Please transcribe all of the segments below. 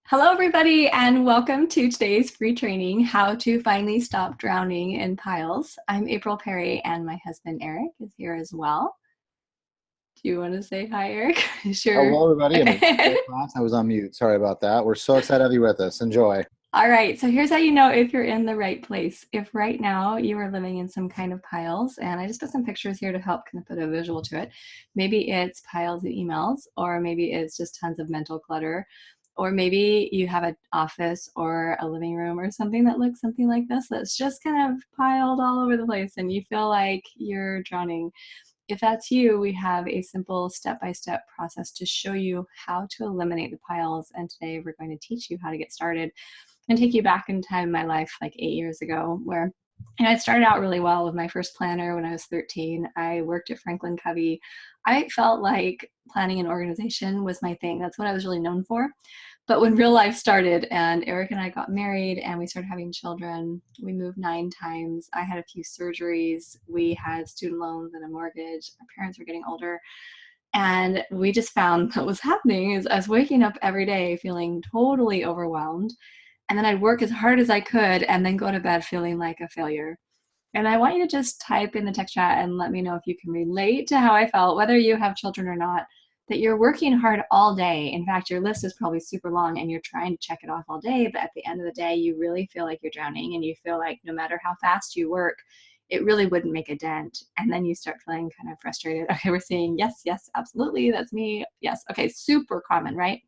Hello, everybody, and welcome to today's free training, How to Finally Stop Drowning in Piles. I'm April Perry, and my husband, Eric, is here as well. Do you want to say hi, Eric? Sure. Hello, everybody. Okay. I was on mute. Sorry about that. We're so excited to have you with us. Enjoy. All right, so here's how you know if you're in the right place. If right now you are living in some kind of piles, and I just put some pictures here to help kind of put a visual to it. Maybe it's piles of emails, or maybe it's just tons of mental clutter, or maybe you have an office or a living room or something that looks something like this that's just kind of piled all over the place and you feel like you're drowning. If that's you, we have a simple step-by-step process to show you how to eliminate the piles, and today we're going to teach you how to get started and take you back in time in my life like 8 years ago where I started out really well with my first planner when I was 13. I worked at Franklin Covey. I felt like planning an organization was my thing. That's what I was really known for. But when real life started and Eric and I got married and we started having children, we moved 9 times. I had a few surgeries. We had student loans and a mortgage. Our parents were getting older. And we just found what was happening is I was waking up every day feeling totally overwhelmed. And then I'd work as hard as I could and then go to bed feeling like a failure. And I want you to just type in the text chat and let me know if you can relate to how I felt, whether you have children or not, that you're working hard all day. In fact, your list is probably super long and you're trying to check it off all day, but at the end of the day, you really feel like you're drowning and you feel like no matter how fast you work, it really wouldn't make a dent. And then you start feeling kind of frustrated. Okay, we're saying, yes, yes, absolutely, that's me. Yes, okay, super common, right?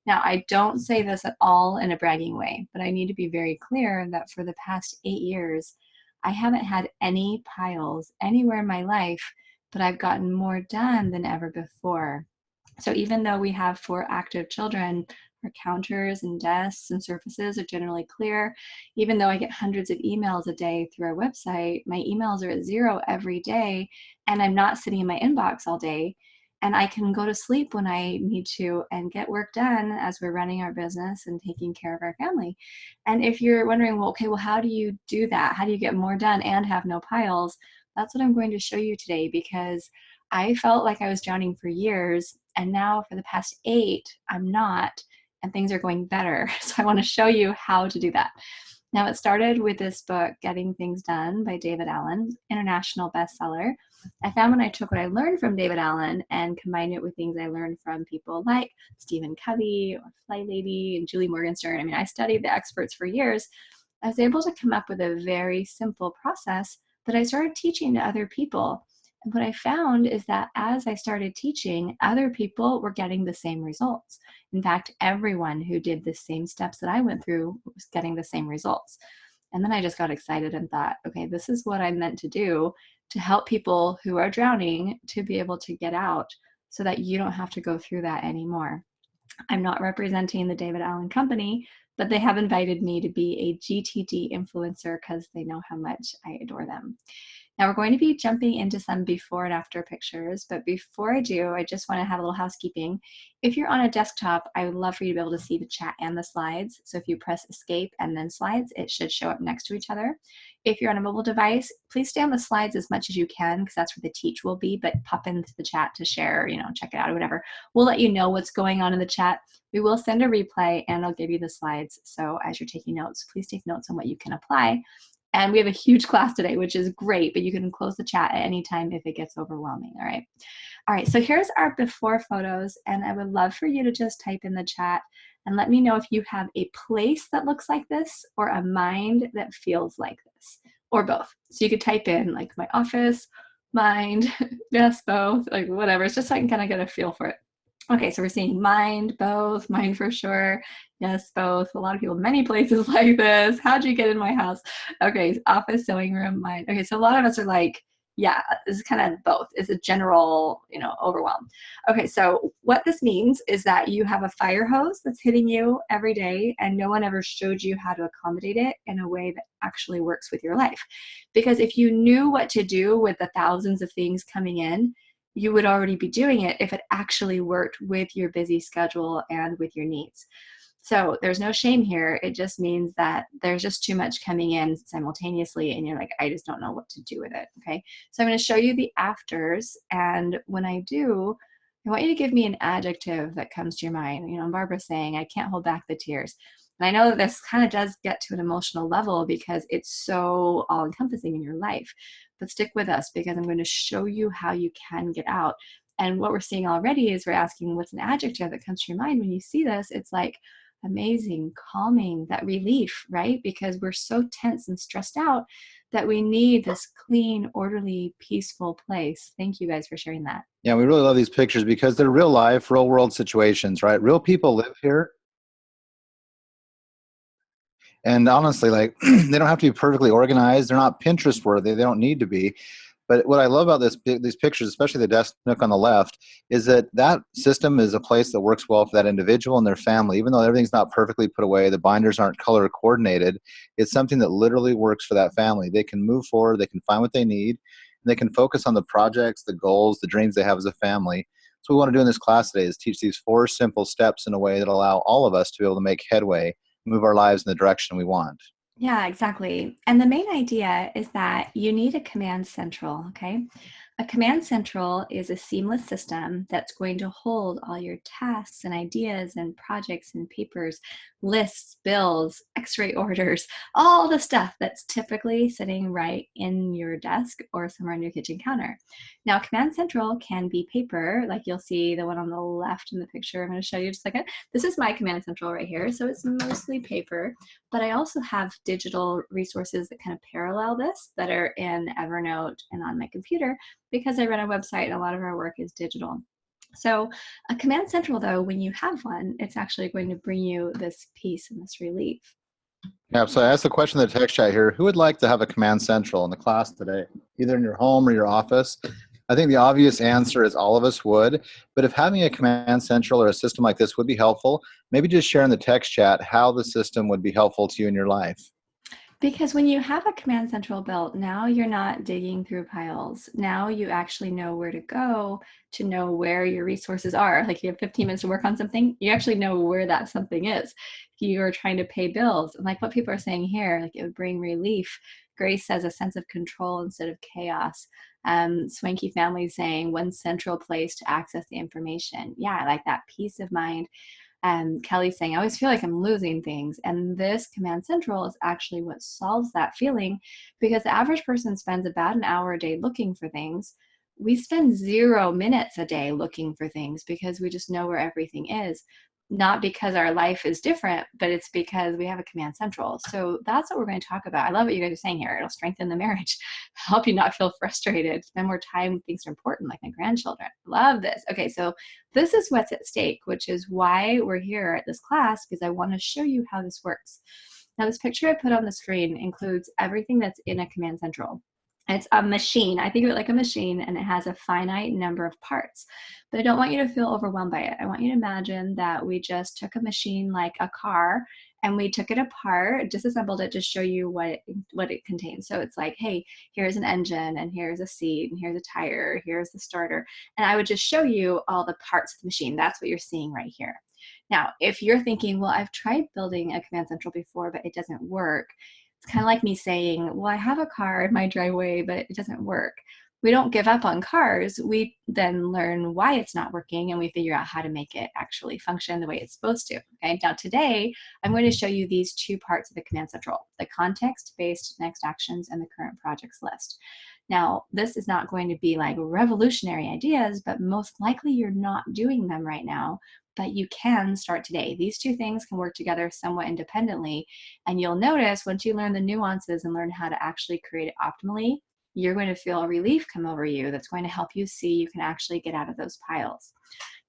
Now, I don't say this at all in a bragging way, but I need to be very clear that for the past 8 years, I haven't had any piles anywhere in my life, but I've gotten more done than ever before. So even though we have 4 active children, our counters and desks and surfaces are generally clear. Even though I get hundreds of emails a day through our website, my emails are at 0 every day, and I'm not sitting in my inbox all day. And I can go to sleep when I need to and get work done as we're running our business and taking care of our family. And if you're wondering, well, okay, well, how do you do that? How do you get more done and have no piles? That's what I'm going to show you today, because I felt like I was drowning for years, and now for the past 8, I'm not, and things are going better. So I want to show you how to do that. Now, it started with this book, Getting Things Done by David Allen, international bestseller. I found when I took what I learned from David Allen and combined it with things I learned from people like Stephen Covey or Fly Lady and Julie Morgenstern. I mean, I studied the experts for years. I was able to come up with a very simple process that I started teaching to other people. And what I found is that as I started teaching, other people were getting the same results. In fact, everyone who did the same steps that I went through was getting the same results. And then I just got excited and thought, okay, this is what I'm meant to do, to help people who are drowning to be able to get out so that you don't have to go through that anymore. I'm not representing the David Allen Company, but they have invited me to be a GTD influencer because they know how much I adore them. Now we're going to be jumping into some before and after pictures, but before I do, I just want to have a little housekeeping. If you're on a desktop, I would love for you to be able to see the chat and the slides. So if you press escape and then slides, it should show up next to each other. If you're on a mobile device, please stay on the slides as much as you can, because that's where the teach will be, but pop into the chat to share, check it out or whatever. We'll let you know what's going on in the chat. We will send a replay and I'll give you the slides. So as you're taking notes, please take notes on what you can apply. And we have a huge class today, which is great, but you can close the chat at any time if it gets overwhelming, all right? All right, so here's our before photos, and I would love for you to just type in the chat and let me know if you have a place that looks like this or a mind that feels like this, or both. So you could type in like my office, mind, yes, both, like whatever. It's just so I can kind of get a feel for it. Okay, so we're seeing mind, both, mind for sure, yes, both. A lot of people, many places like this. How'd you get in my house? Okay, office, sewing room, mind. Okay, so a lot of us are like, yeah, it's kind of both. It's a general, overwhelm. Okay, so what this means is that you have a fire hose that's hitting you every day and no one ever showed you how to accommodate it in a way that actually works with your life. Because if you knew what to do with the thousands of things coming in, you would already be doing it if it actually worked with your busy schedule and with your needs. So there's no shame here. It just means that there's just too much coming in simultaneously and you're like, I just don't know what to do with it, okay? So I'm gonna show you the afters, and when I do, I want you to give me an adjective that comes to your mind. Barbara's saying, I can't hold back the tears. And I know that this kind of does get to an emotional level because it's so all encompassing in your life. But stick with us because I'm going to show you how you can get out. And what we're seeing already is we're asking what's an adjective that comes to your mind when you see this. It's like amazing, calming, that relief, right? Because we're so tense and stressed out that we need this clean, orderly, peaceful place. Thank you guys for sharing that. Yeah, we really love these pictures because they're real life, real world situations, right? Real people live here. And honestly, like they don't have to be perfectly organized. They're not Pinterest worthy. They don't need to be. But what I love about these pictures, especially the desk nook on the left, is that that system is a place that works well for that individual and their family. Even though everything's not perfectly put away, the binders aren't color coordinated, it's something that literally works for that family. They can move forward, they can find what they need, and they can focus on the projects, the goals, the dreams they have as a family. So what we want to do in this class today is teach these 4 simple steps in a way that allow all of us to be able to make headway, move our lives in the direction we want. Yeah, exactly. And the main idea is that you need a command central, okay? A command central is a seamless system that's going to hold all your tasks and ideas and projects and papers, lists, bills, x-ray orders, all the stuff that's typically sitting right in your desk or somewhere on your kitchen counter. Now, command central can be paper, like you'll see the one on the left in the picture. I'm going to show you just a second. This is my command central right here, so it's mostly paper. But I also have digital resources that kind of parallel this that are in Evernote and on my computer because I run a website and a lot of our work is digital. So a command central, though, when you have one, it's actually going to bring you this peace and this relief. Yeah, so I asked the question in the text chat here, who would like to have a command central in the class today, either in your home or your office? I think the obvious answer is all of us would, but if having a command central or a system like this would be helpful, maybe just share in the text chat how the system would be helpful to you in your life. Because when you have a command central built, now you're not digging through piles. Now you actually know where to go to know where your resources are. Like you have 15 minutes to work on something, you actually know where that something is. If you're trying to pay bills, and like what people are saying here, like it would bring relief. Grace says a sense of control instead of chaos. Swanky Family saying one central place to access the information. Yeah, I like that peace of mind. And Kelly's saying, I always feel like I'm losing things. And this command central is actually what solves that feeling because the average person spends about an hour a day looking for things. We spend 0 minutes a day looking for things because we just know where everything is. Not because our life is different, but it's because we have a command central. So that's what we're going to talk about. I love what you guys are saying here. It'll strengthen the marriage, help you not feel frustrated, spend more time with things that are important, like my grandchildren. Love this. Okay, so this is what's at stake, which is why we're here at this class, because I want to show you how this works. Now, this picture I put on the screen includes everything that's in a command central. It's a machine. I think of it like a machine, and it has a finite number of parts. But I don't want you to feel overwhelmed by it. I want you to imagine that we just took a machine like a car and we took it apart, disassembled it to show you what it contains. So it's like, hey, here's an engine, and here's a seat, and here's a tire, here's the starter. And I would just show you all the parts of the machine. That's what you're seeing right here. Now, if you're thinking, well, I've tried building a command central before, but it doesn't work, it's kind of like me saying, well, I have a car in my driveway, but it doesn't work. We don't give up on cars. We then learn why it's not working and we figure out how to make it actually function the way it's supposed to. Okay. Now today, I'm going to show you these 2 parts of the command central, the context-based next actions and the current projects list. Now, this is not going to be like revolutionary ideas, but most likely you're not doing them right now, but you can start today. These 2 things can work together somewhat independently. And you'll notice once you learn the nuances and learn how to actually create it optimally, you're going to feel a relief come over you that's going to help you see you can actually get out of those piles.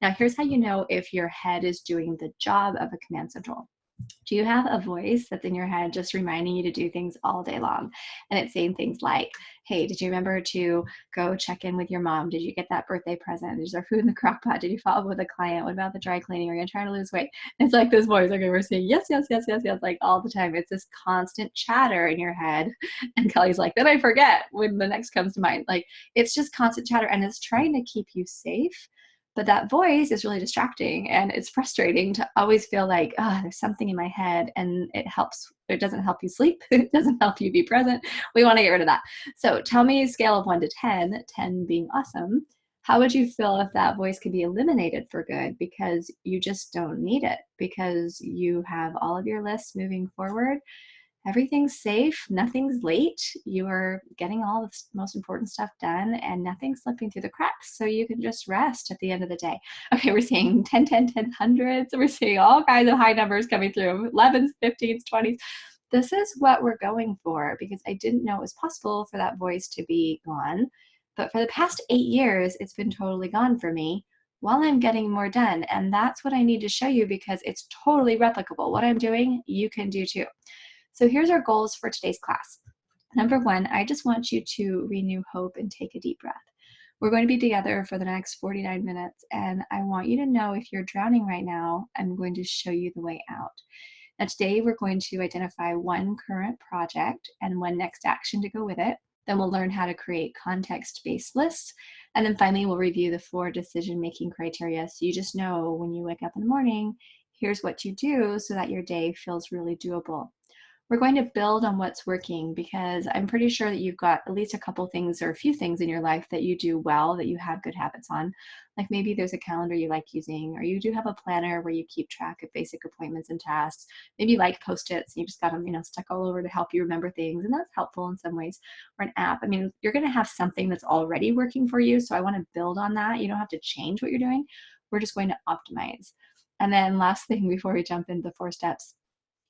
Now, here's how you know if your head is doing the job of a command central. Do you have a voice that's in your head just reminding you to do things all day long? And it's saying things like, hey, did you remember to go check in with your mom? Did you get that birthday present? Is there food in the crock pot? Did you follow up with a client? What about the dry cleaning? Are you trying to lose weight? It's like this voice, okay, we're saying yes, yes, yes, yes, yes, like all the time. It's this constant chatter in your head. And Kelly's like, then I forget when the next comes to mind. Like it's just constant chatter and it's trying to keep you safe. But that voice is really distracting and it's frustrating to always feel like, oh, there's something in my head and it doesn't help you sleep. It doesn't help you be present. We want to get rid of that. So tell me a scale of 1 to 10, 10 being awesome. How would you feel if that voice could be eliminated for good because you just don't need it, because you have all of your lists moving forward? Everything's safe, nothing's late, you are getting all the most important stuff done, and nothing's slipping through the cracks, so you can just rest at the end of the day. Okay, we're seeing 10, 10, 10, hundreds, we're seeing all kinds of high numbers coming through, 11s, 15s, 20s. This is what we're going for, because I didn't know it was possible for that voice to be gone. But for the past 8 years, it's been totally gone for me while I'm getting more done. And that's what I need to show you, because it's totally replicable. What I'm doing, you can do too. So here's our goals for today's class. Number one, I just want you to renew hope and take a deep breath. We're going to be together for the next 49 minutes, and I want you to know if you're drowning right now, I'm going to show you the way out. Now today we're going to identify one current project and one next action to go with it. Then we'll learn how to create context-based lists. And then finally, we'll review the 4 decision-making criteria. So you just know when you wake up in the morning, here's what you do so that your day feels really doable. We're going to build on what's working, because I'm pretty sure that you've got at least a couple things or a few things in your life that you do well, that you have good habits on. Like maybe there's a calendar you like using, or you do have a planner where you keep track of basic appointments and tasks. Maybe you like Post-its and you just got them, stuck all over to help you remember things, and that's helpful in some ways. Or an app. I mean, you're going to have something that's already working for you, so I want to build on that. You don't have to change what you're doing. We're just going to optimize. And then last thing before we jump into the 4 steps,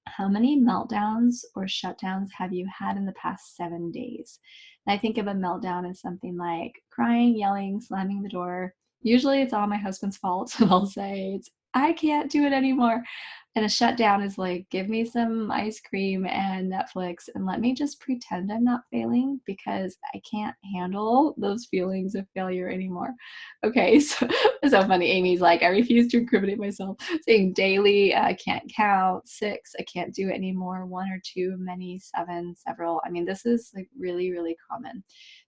how many meltdowns or shutdowns have you had in the past 7 days? And I think of a meltdown as something like crying, yelling, slamming the door. Usually it's all my husband's fault, and I'll say, I can't do it anymore. And a shutdown is like, give me some ice cream and Netflix and let me just pretend I'm not failing, because I can't handle those feelings of failure anymore. Okay, so it's so funny. Amy's like, I refuse to incriminate myself. Saying daily, I can't count. 6, I can't do it anymore. 1 or 2, many, 7, several. I mean, this is like really, really common.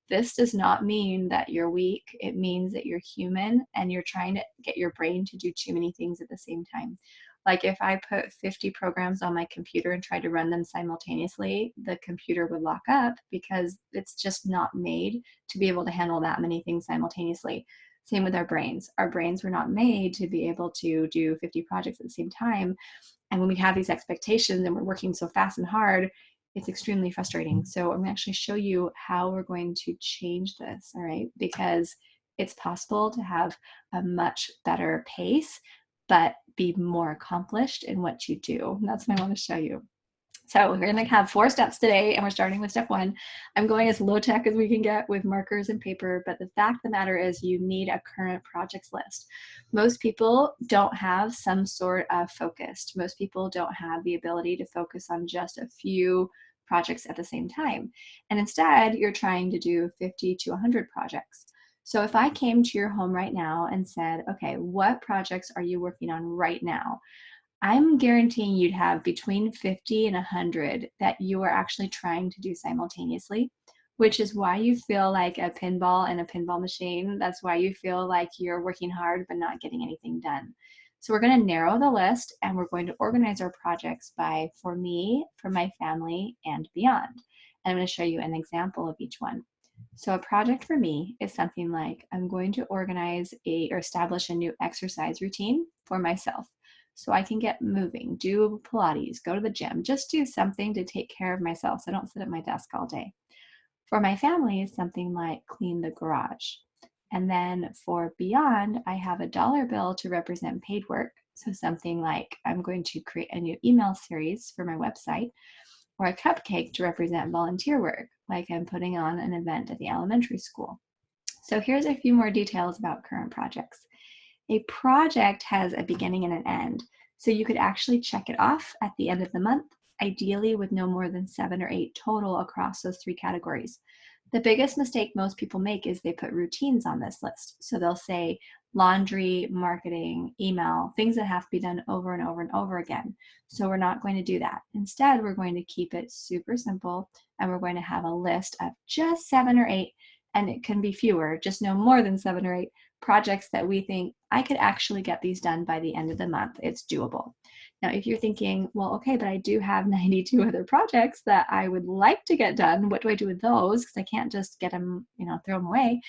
This does not mean that you're weak. It means that you're human and you're trying to get your brain to do too many things at the same time. Like if I put 50 programs on my computer and tried to run them simultaneously, the computer would lock up, because it's just not made to be able to handle that many things simultaneously. Same with our brains. Our brains were not made to be able to do 50 projects at the same time. And when we have these expectations and we're working so fast and hard, it's extremely frustrating. So I'm going to actually show you how we're going to change this, all right? Because it's possible to have a much better pace, but be more accomplished in what you do. And that's what I want to show you. So we're going to have 4 steps today, and we're starting with step 1. I'm going as low tech as we can get with markers and paper, but the fact of the matter is you need a current projects list. Most people don't have some sort of focus. Most people don't have the ability to focus on just a few projects at the same time. And instead, you're trying to do 50 to 100 projects. So if I came to your home right now and said, okay, what projects are you working on right now? I'm guaranteeing you'd have between 50 and 100 that you are actually trying to do simultaneously, which is why you feel like a pinball in a pinball machine. That's why you feel like you're working hard but not getting anything done. So we're going to narrow the list, and we're going to organize our projects by for me, for my family, and beyond. And I'm going to show you an example of each one. So a project for me is something like, I'm going to organize or establish a new exercise routine for myself, so I can get moving, do Pilates, go to the gym, just do something to take care of myself so I don't sit at my desk all day. For my family, is something like clean the garage. And then for beyond, I have a dollar bill to represent paid work. So something like I'm going to create a new email series for my website, or a cupcake to represent volunteer work, like I'm putting on an event at the elementary school. So here's a few more details about current projects. A project has a beginning and an end, so you could actually check it off at the end of the month, ideally with no more than 7 or 8 total across those 3 categories. The biggest mistake most people make is they put routines on this list. So they'll say laundry, marketing, email, things that have to be done over and over and over again. So we're not going to do that. Instead, we're going to keep it super simple, and we're going to have a list of just 7 or 8, and it can be fewer, just no more than 7 or 8 projects that we think I could actually get these done by the end of the month. It's doable. Now, if you're thinking, well, okay, but I do have 92 other projects that I would like to get done. What do I do with those? Because I can't just get them, throw them away.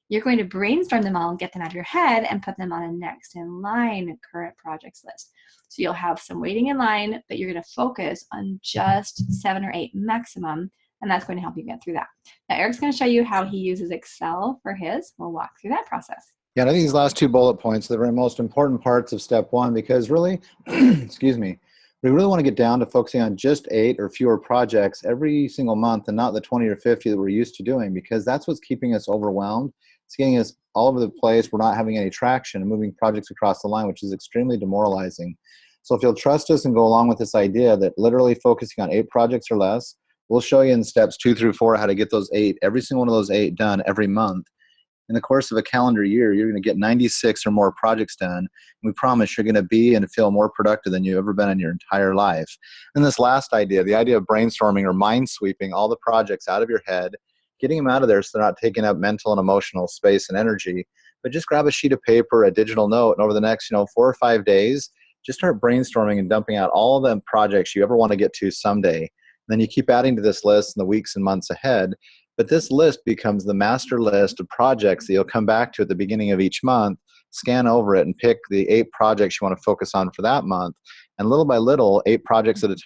You're going to brainstorm them all and get them out of your head and put them on a next in line current projects list. So you'll have some waiting in line, but you're going to focus on just 7 or 8 maximum, and that's going to help you get through that. Now, Eric's going to show you how he uses Excel for his. We'll walk through that process. Yeah, and I think these last 2 bullet points are the very most important parts of step 1, because really, excuse me, we really want to get down to focusing on just 8 or fewer projects every single month and not the 20 or 50 that we're used to doing, because that's what's keeping us overwhelmed. It's getting us all over the place. We're not having any traction and moving projects across the line, which is extremely demoralizing. So if you'll trust us and go along with this idea that literally focusing on 8 projects or less, we'll show you in steps 2 through 4 how to get those 8, every single one of those 8 done every month. In the course of a calendar year, you're going to get 96 or more projects done. We promise you're going to be and feel more productive than you've ever been in your entire life. And this last idea, the idea of brainstorming or mind sweeping all the projects out of your head, getting them out of there so they're not taking up mental and emotional space and energy, but just grab a sheet of paper, a digital note, and over the next 4 or 5 days, just start brainstorming and dumping out all of the projects you ever want to get to someday. And then you keep adding to this list in the weeks and months ahead. But this list becomes the master list of projects that you'll come back to at the beginning of each month, scan over it, and pick the 8 projects you want to focus on for that month. And little by little, 8 projects at a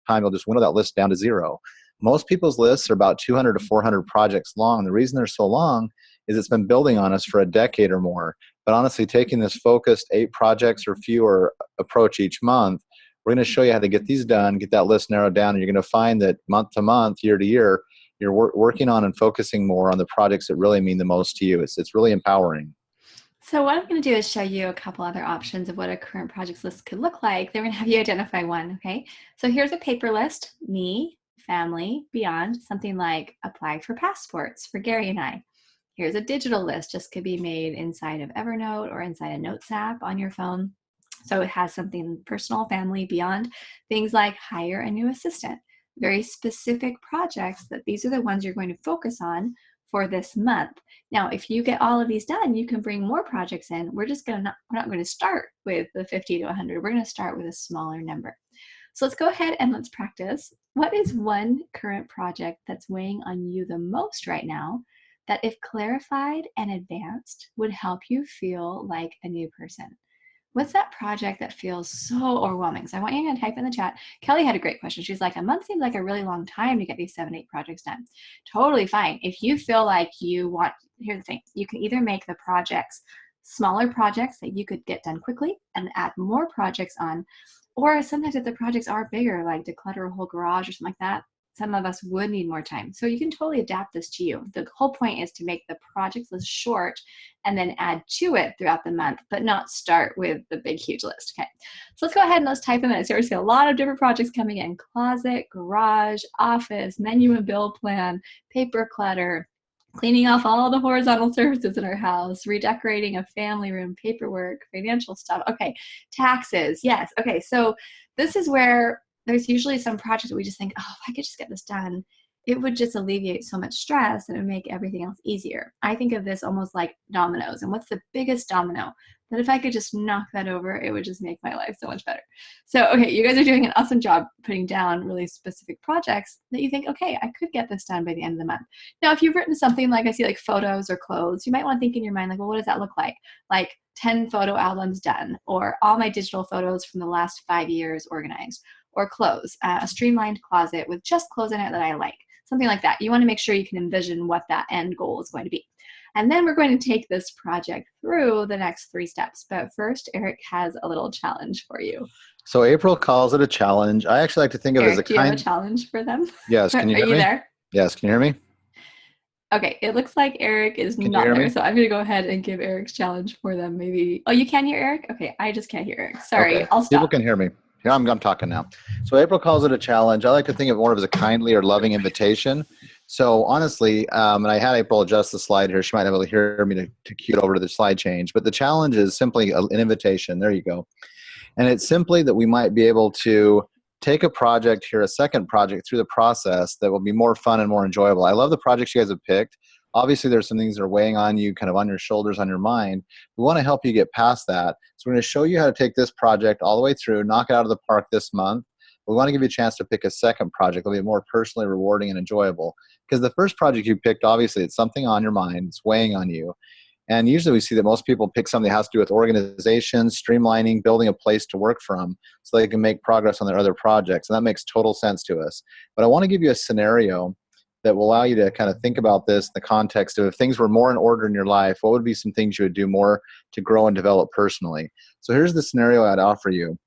time, you'll just winnow that list down to 0. Most people's lists are about 200 to 400 projects long. The reason they're so long is it's been building on us for a decade or more. But honestly, taking this focused 8 projects or fewer approach each month, we're going to show you how to get these done, get that list narrowed down, and you're going to find that month to month, year to year, you're working on and focusing more on the projects that really mean the most to you. It's really empowering. So what I'm going to do is show you a couple other options of what a current projects list could look like. Then we're going to have you identify one, okay? So here's a paper list, me, family, beyond, something like apply for passports for Gary and I. Here's a digital list, just could be made inside of Evernote or inside a Notes app on your phone. So it has something personal, family, beyond, things like hire a new assistant. Very specific projects that these are the ones you're going to focus on for this month. Now, if you get all of these done, you can bring more projects in. We're not going to start with the 50 to 100. We're going to start with a smaller number. So let's go ahead and let's practice. What is one current project that's weighing on you the most right now that if clarified and advanced would help you feel like a new person? What's that project that feels so overwhelming? So I want you to type in the chat. Kelly had a great question. She's like, a month seems like a really long time to get these 7, 8 projects done. Totally fine. If you feel like you want, here's the thing, you can either make the projects smaller projects that you could get done quickly and add more projects on, or sometimes if the projects are bigger, like declutter a whole garage or something like that, some of us would need more time. So you can totally adapt this to you. The whole point is to make the projects list short and then add to it throughout the month, but not start with the big, huge list. Okay, so let's go ahead and let's type them in. So we're seeing a lot of different projects coming in: closet, garage, office, menu and bill plan, paper clutter, cleaning off all the horizontal surfaces in our house, redecorating a family room, paperwork, financial stuff. Okay, taxes, yes. Okay, so this is where there's usually some project that we just think, oh, if I could just get this done, it would just alleviate so much stress and it would make everything else easier. I think of this almost like dominoes. And what's the biggest domino? That if I could just knock that over, it would just make my life so much better. So, okay, you guys are doing an awesome job putting down really specific projects that you think, okay, I could get this done by the end of the month. Now, if you've written something like I see like photos or clothes, you might want to think in your mind, like, well, what does that look like? Like 10 photo albums done, or all my digital photos from the last 5 years organized, or clothes, a streamlined closet with just clothes in it that I like, something like that. You want to make sure you can envision what that end goal is going to be. And then we're going to take this project through the next 3 steps. But first, Eric has a little challenge for you. So April calls it a challenge. I actually like to think of Eric, it as a do you have a challenge for them? Yes, can you hear me? Are you there? Yes, can you hear me? Okay, it looks like Eric is not there, so I'm going to go ahead and give Eric's challenge for them. Maybe. Oh, you can hear Eric? Okay, I just can't hear Eric. Sorry, Okay. I'll stop. People can hear me. Yeah, I'm talking now. So April calls it a challenge. I like to think of it more of as a kindly or loving invitation. So honestly, and I had April adjust the slide here. She might not be able to hear me to cue it over to the slide change. But the challenge is simply an invitation. There you go. And it's simply that we might be able to take a project here, a second project through the process that will be more fun and more enjoyable. I love the projects you guys have picked. Obviously, there's some things that are weighing on you, kind of on your shoulders, on your mind. We want to help you get past that. So we're going to show you how to take this project all the way through, knock it out of the park this month. We want to give you a chance to pick a second project that'll be more personally rewarding and enjoyable. Because the first project you picked, obviously, it's something on your mind, it's weighing on you. And usually we see that most people pick something that has to do with organization, streamlining, building a place to work from so they can make progress on their other projects. And that makes total sense to us. But I want to give you a scenario that will allow you to kind of think about this in the context of if things were more in order in your life, what would be some things you would do more to grow and develop personally? So here's the scenario I'd offer you.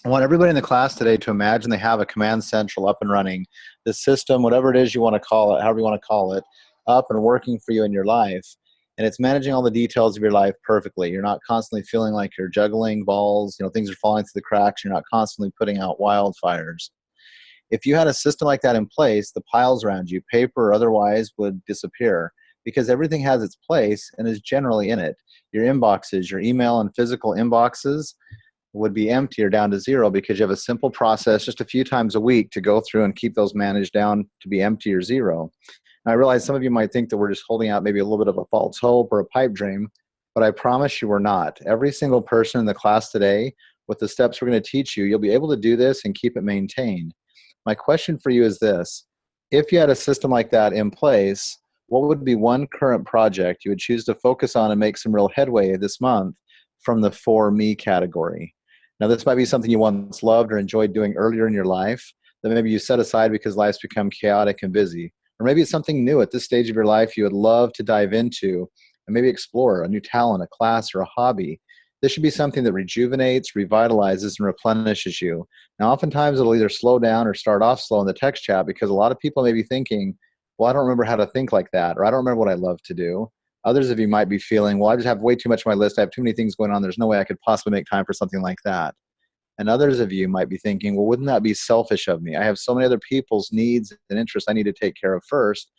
I want everybody in the class today to imagine they have a command central up and running, the system, whatever it is you want to call it, however you want to call it, up and working for you in your life. And it's managing all the details of your life perfectly. You're not constantly feeling like you're juggling balls, things are falling through the cracks. You're not constantly putting out wildfires. If you had a system like that in place, the piles around you, paper or otherwise, would disappear because everything has its place and is generally in it. Your inboxes, your email and physical inboxes would be empty or down to zero because you have a simple process just a few times a week to go through and keep those managed down to be empty or zero. And I realize some of you might think that we're just holding out maybe a little bit of a false hope or a pipe dream, but I promise you we're not. Every single person in the class today, with the steps we're going to teach you, you'll be able to do this and keep it maintained. My question for you is this. If you had a system like that in place, what would be one current project you would choose to focus on and make some real headway this month from the for me category? Now, this might be something you once loved or enjoyed doing earlier in your life that maybe you set aside because life's become chaotic and busy. Or maybe it's something new at this stage of your life you would love to dive into and maybe explore a new talent, a class, or a hobby. This should be something that rejuvenates, revitalizes, and replenishes you. Now, oftentimes it'll either slow down or start off slow in the text chat because a lot of people may be thinking, well, I don't remember how to think like that, or I don't remember what I love to do. Others of you might be feeling, well, I just have way too much on my list. I have too many things going on. There's no way I could possibly make time for something like that. And others of you might be thinking, well, wouldn't that be selfish of me? I have so many other people's needs and interests I need to take care of first.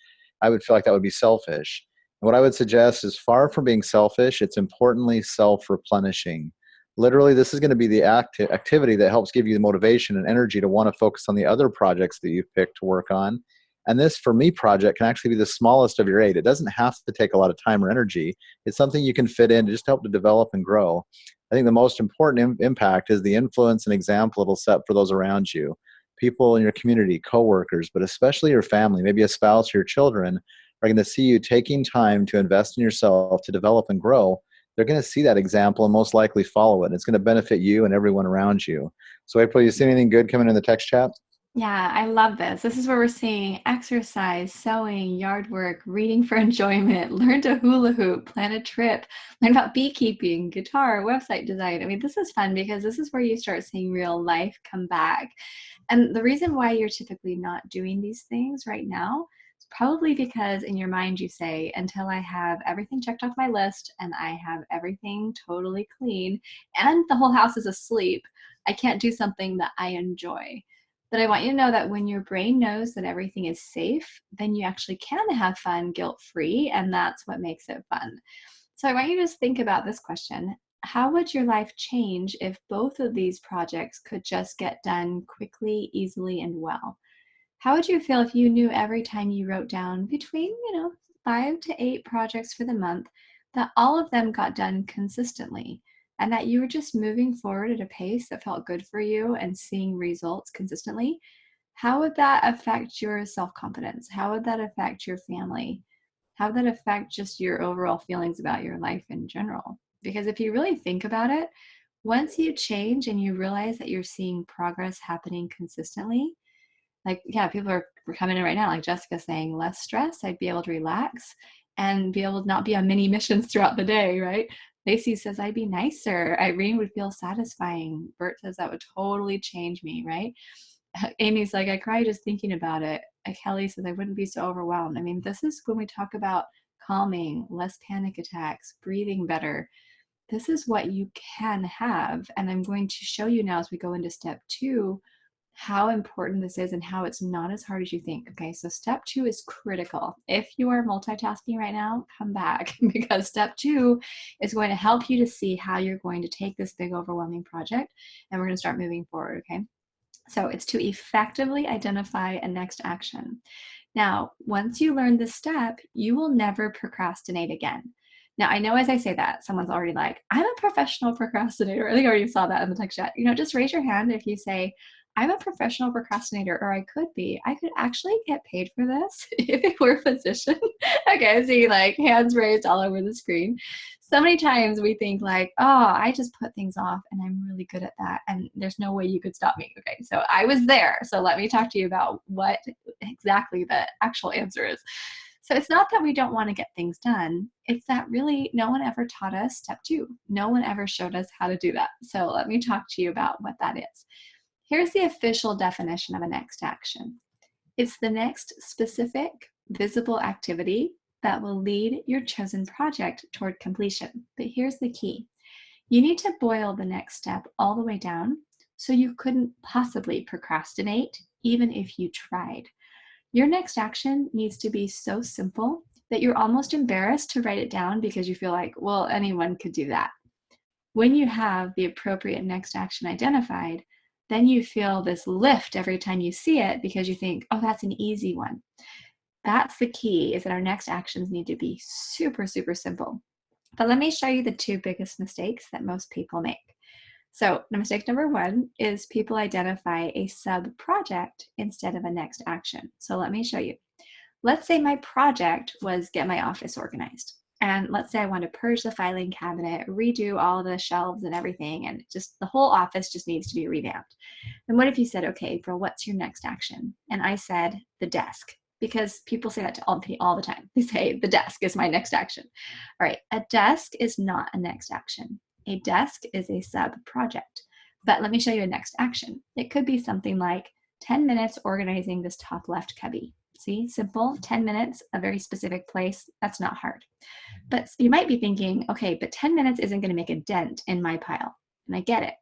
I would feel like that would be selfish. And what I would suggest is far from being selfish, it's importantly self-replenishing. Literally, this is going to be the activity that helps give you the motivation and energy to want to focus on the other projects that you've picked to work on. And this For Me project can actually be the smallest of your 8. It doesn't have to take a lot of time or energy. It's something you can fit in to just help to develop and grow. I think the most important impact is the influence and example it'll set for those around you. People in your community, coworkers, but especially your family, maybe a spouse or your children, are going to see you taking time to invest in yourself, to develop and grow. They're going to see that example and most likely follow it. And it's going to benefit you and everyone around you. So April, you see anything good coming in the text chat? Yeah, I love this. This is where we're seeing exercise, sewing, yard work, reading for enjoyment, learn to hula hoop, plan a trip, learn about beekeeping, guitar, website design. I mean, this is fun because this is where you start seeing real life come back. And the reason why you're typically not doing these things right now is probably because in your mind you say, until I have everything checked off my list and I have everything totally clean and the whole house is asleep, I can't do something that I enjoy. But I want you to know that when your brain knows that everything is safe, then you actually can have fun guilt-free, and that's what makes it fun. So I want you to just think about this question. How would your life change if both of these projects could just get done quickly, easily, and well? How would you feel if you knew every time you wrote down between, 5 to 8 projects for the month, that all of them got done consistently? And that you were just moving forward at a pace that felt good for you and seeing results consistently? How would that affect your self-confidence? How would that affect your family? How would that affect just your overall feelings about your life in general? Because if you really think about it, once you change and you realize that you're seeing progress happening consistently, like, yeah, people are coming in right now, like Jessica saying, less stress, I'd be able to relax and be able to not be on mini missions throughout the day, right? Lacey says, I'd be nicer. Irene would feel satisfying. Bert says, that would totally change me, right? Amy's like, I cry just thinking about it. Kelly says, I wouldn't be so overwhelmed. I mean, this is when we talk about calming, less panic attacks, breathing better. This is what you can have. And I'm going to show you now as we go into step 2, how important this is and how it's not as hard as you think. Okay, so step 2 is critical. If you are multitasking right now, come back because step 2 is going to help you to see how you're going to take this big overwhelming project and we're going to start moving forward, okay? So it's to effectively identify a next action. Now, once you learn this step, you will never procrastinate again. Now, I know as I say that, someone's already like, I'm a professional procrastinator. I think I already saw that in the text chat. Just raise your hand if you say, I'm a professional procrastinator, or I could be. I could actually get paid for this if it were a position. Okay, I see like hands raised all over the screen. So many times we think like, oh, I just put things off and I'm really good at that, and there's no way you could stop me. Okay, so I was there. So let me talk to you about what exactly the actual answer is. So it's not that we don't want to get things done. It's that really no one ever taught us step 2. No one ever showed us how to do that. So let me talk to you about what that is. Here's the official definition of a next action. It's the next specific, visible activity that will lead your chosen project toward completion. But here's the key. You need to boil the next step all the way down so you couldn't possibly procrastinate even if you tried. Your next action needs to be so simple that you're almost embarrassed to write it down because you feel like, well, anyone could do that. When you have the appropriate next action identified, then you feel this lift every time you see it because you think, oh, that's an easy one. That's the key, is that our next actions need to be super, super simple. But let me show you the 2 biggest mistakes that most people make. So mistake number 1 is people identify a sub-project instead of a next action. So let me show you. Let's say my project was get my office organized. And let's say I want to purge the filing cabinet, redo all the shelves and everything, and just the whole office just needs to be revamped. And what if you said, okay, April, what's your next action? And I said, the desk, because people say that to all the time. They say, the desk is my next action. All right, a desk is not a next action. A desk is a sub-project. But let me show you a next action. It could be something like 10 minutes organizing this top left cubby. See, simple, 10 minutes, a very specific place. That's not hard. But you might be thinking, okay, but 10 minutes isn't going to make a dent in my pile. And I get it.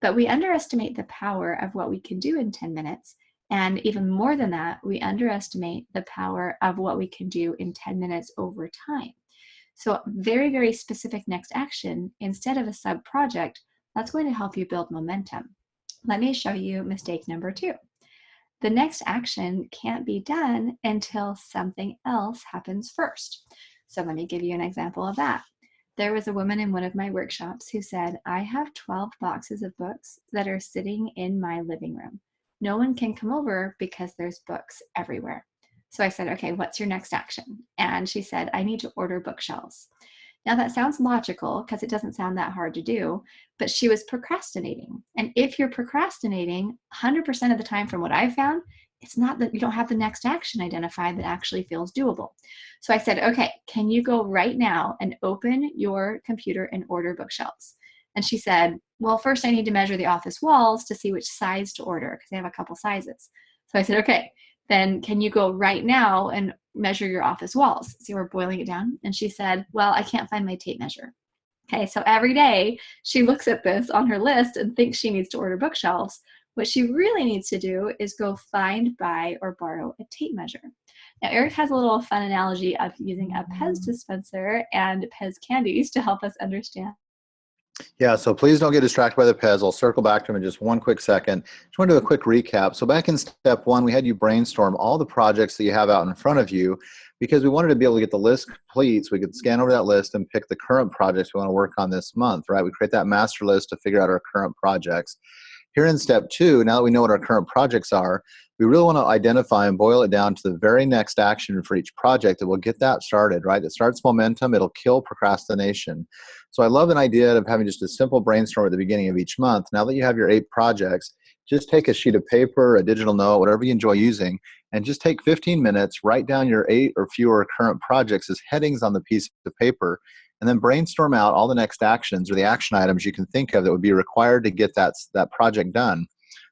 But we underestimate the power of what we can do in 10 minutes. And even more than that, we underestimate the power of what we can do in 10 minutes over time. So very, very specific next action instead of a sub-project, that's going to help you build momentum. Let me show you mistake number 2. The next action can't be done until something else happens first. So let me give you an example of that. There was a woman in one of my workshops who said, I have 12 boxes of books that are sitting in my living room. No one can come over because there's books everywhere. So I said, okay, what's your next action? And she said, I need to order bookshelves. Now that sounds logical because it doesn't sound that hard to do, but she was procrastinating. And if you're procrastinating, 100% of the time from what I've found, it's not that you don't have the next action identified that actually feels doable. So I said, okay, can you go right now and open your computer and order bookshelves? And she said, well, first I need to measure the office walls to see which size to order because they have a couple sizes. So I said, okay, then can you go right now and measure your office walls? See, we're boiling it down. And she said, well, I can't find my tape measure. Okay, so every day she looks at this on her list and thinks she needs to order bookshelves. What she really needs to do is go find, buy, or borrow a tape measure. Now, Eric has a little fun analogy of using a Pez dispenser and Pez candies to help us understand. Yeah, so please don't get distracted by the Pez. I'll circle back to them in just one quick second. Just want to do a quick recap. So back in step 1, we had you brainstorm all the projects that you have out in front of you because we wanted to be able to get the list complete so we could scan over that list and pick the current projects we want to work on this month, right? We create that master list to figure out our current projects. Here in step 2, now that we know what our current projects are, we really want to identify and boil it down to the very next action for each project that will get that started, right? It starts momentum, it'll kill procrastination. So I love an idea of having just a simple brainstorm at the beginning of each month. Now that you have your 8 projects, just take a sheet of paper, a digital note, whatever you enjoy using, and just take 15 minutes, write down your 8 or fewer current projects as headings on the piece of paper, and then brainstorm out all the next actions or the action items you can think of that would be required to get that project done.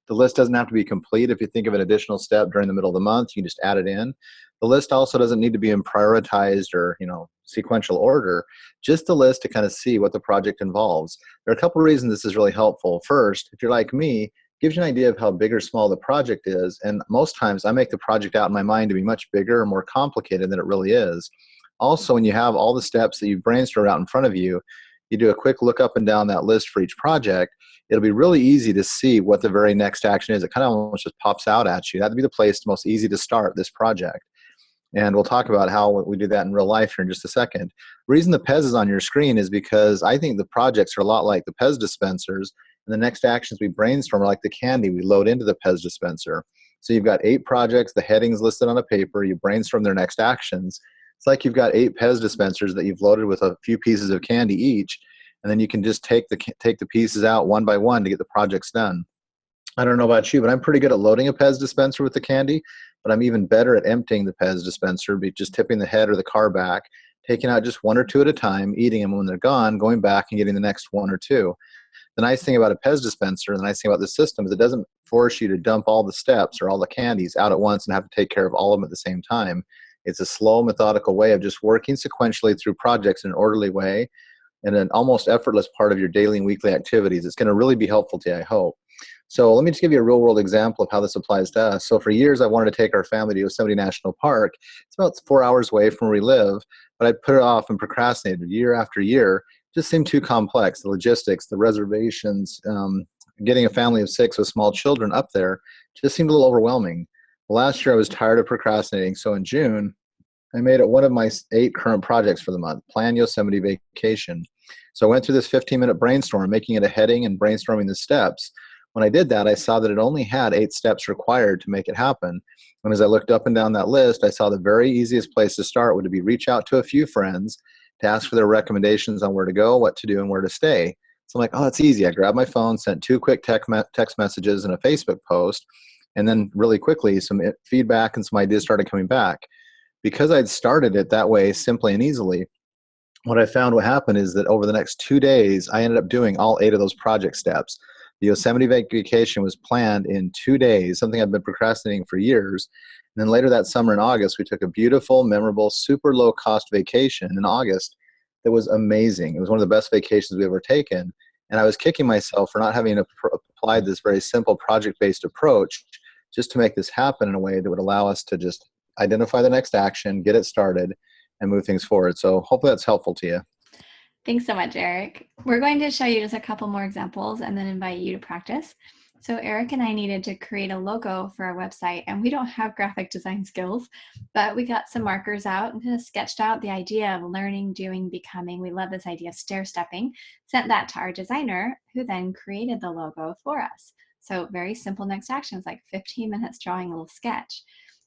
The list doesn't have to be complete. If you think of an additional step during the middle of the month, you can just add it in. The list also doesn't need to be in prioritized or sequential order, just a list to kind of see what the project involves. There are a couple of reasons this is really helpful. First, if you're like me, it gives you an idea of how big or small the project is, and most times I make the project out in my mind to be much bigger or more complicated than it really is. Also, when you have all the steps that you've brainstormed out in front of you, you do a quick look up and down that list for each project, it'll be really easy to see what the very next action is. It kind of almost just pops out at you. That'd be the place most easy to start this project. And we'll talk about how we do that in real life here in just a second. The reason the Pez is on your screen is because I think the projects are a lot like the Pez dispensers And the next actions we brainstorm are like the candy we load into the Pez dispenser. So you've got 8 projects, the headings listed on a paper, you brainstorm their next actions. It's like you've got 8 Pez dispensers that you've loaded with a few pieces of candy each, and then you can just take the pieces out one by one to get the projects done. I don't know about you, but I'm pretty good at loading a Pez dispenser with the candy, but I'm even better at emptying the Pez dispenser, just tipping the head or the car back, taking out just 1 or 2 at a time, eating them when they're gone, going back and getting the next 1 or 2. The nice thing about a Pez dispenser, the nice thing about this system is it doesn't force you to dump all the steps or all the candies out at once and have to take care of all of them at the same time. It's a slow, methodical way of just working sequentially through projects in an orderly way and an almost effortless part of your daily and weekly activities. It's going to really be helpful to you, I hope. So let me just give you a real-world example of how this applies to us. So for years, I wanted to take our family to Yosemite National Park. It's about 4 hours away from where we live, but I put it off and procrastinated year after year. It just seemed too complex. The logistics, the reservations, getting a family of 6 with small children up there just seemed a little overwhelming. Last year, I was tired of procrastinating, so in June, I made it one of my 8 current projects for the month, Plan Yosemite Vacation. So I went through this 15-minute brainstorm, making it a heading and brainstorming the steps. When I did that, I saw that it only had 8 steps required to make it happen. And as I looked up and down that list, I saw the very easiest place to start would be reach out to a few friends to ask for their recommendations on where to go, what to do, and where to stay. So I'm like, oh, that's easy. I grabbed my phone, sent 2 quick text messages and a Facebook post, and then really quickly some feedback and some ideas started coming back. Because I'd started it that way simply and easily, what I found what happened is that over the next 2 days, I ended up doing all 8 of those project steps. The Yosemite vacation was planned in 2 days, something I've been procrastinating for years. And then later that summer in August, we took a beautiful, memorable, super low-cost vacation in August that was amazing. It was one of the best vacations we've ever taken. And I was kicking myself for not having applied this very simple project-based approach just to make this happen in a way that would allow us to just identify the next action, get it started, and move things forward. So hopefully that's helpful to you. Thanks so much, Eric. We're going to show you just a couple more examples and then invite you to practice. So Eric and I needed to create a logo for our website, and we don't have graphic design skills, but we got some markers out and kind of sketched out the idea of learning, doing, becoming. We love this idea of stair-stepping, sent that to our designer, who then created the logo for us. So very simple next actions, like 15 minutes drawing a little sketch.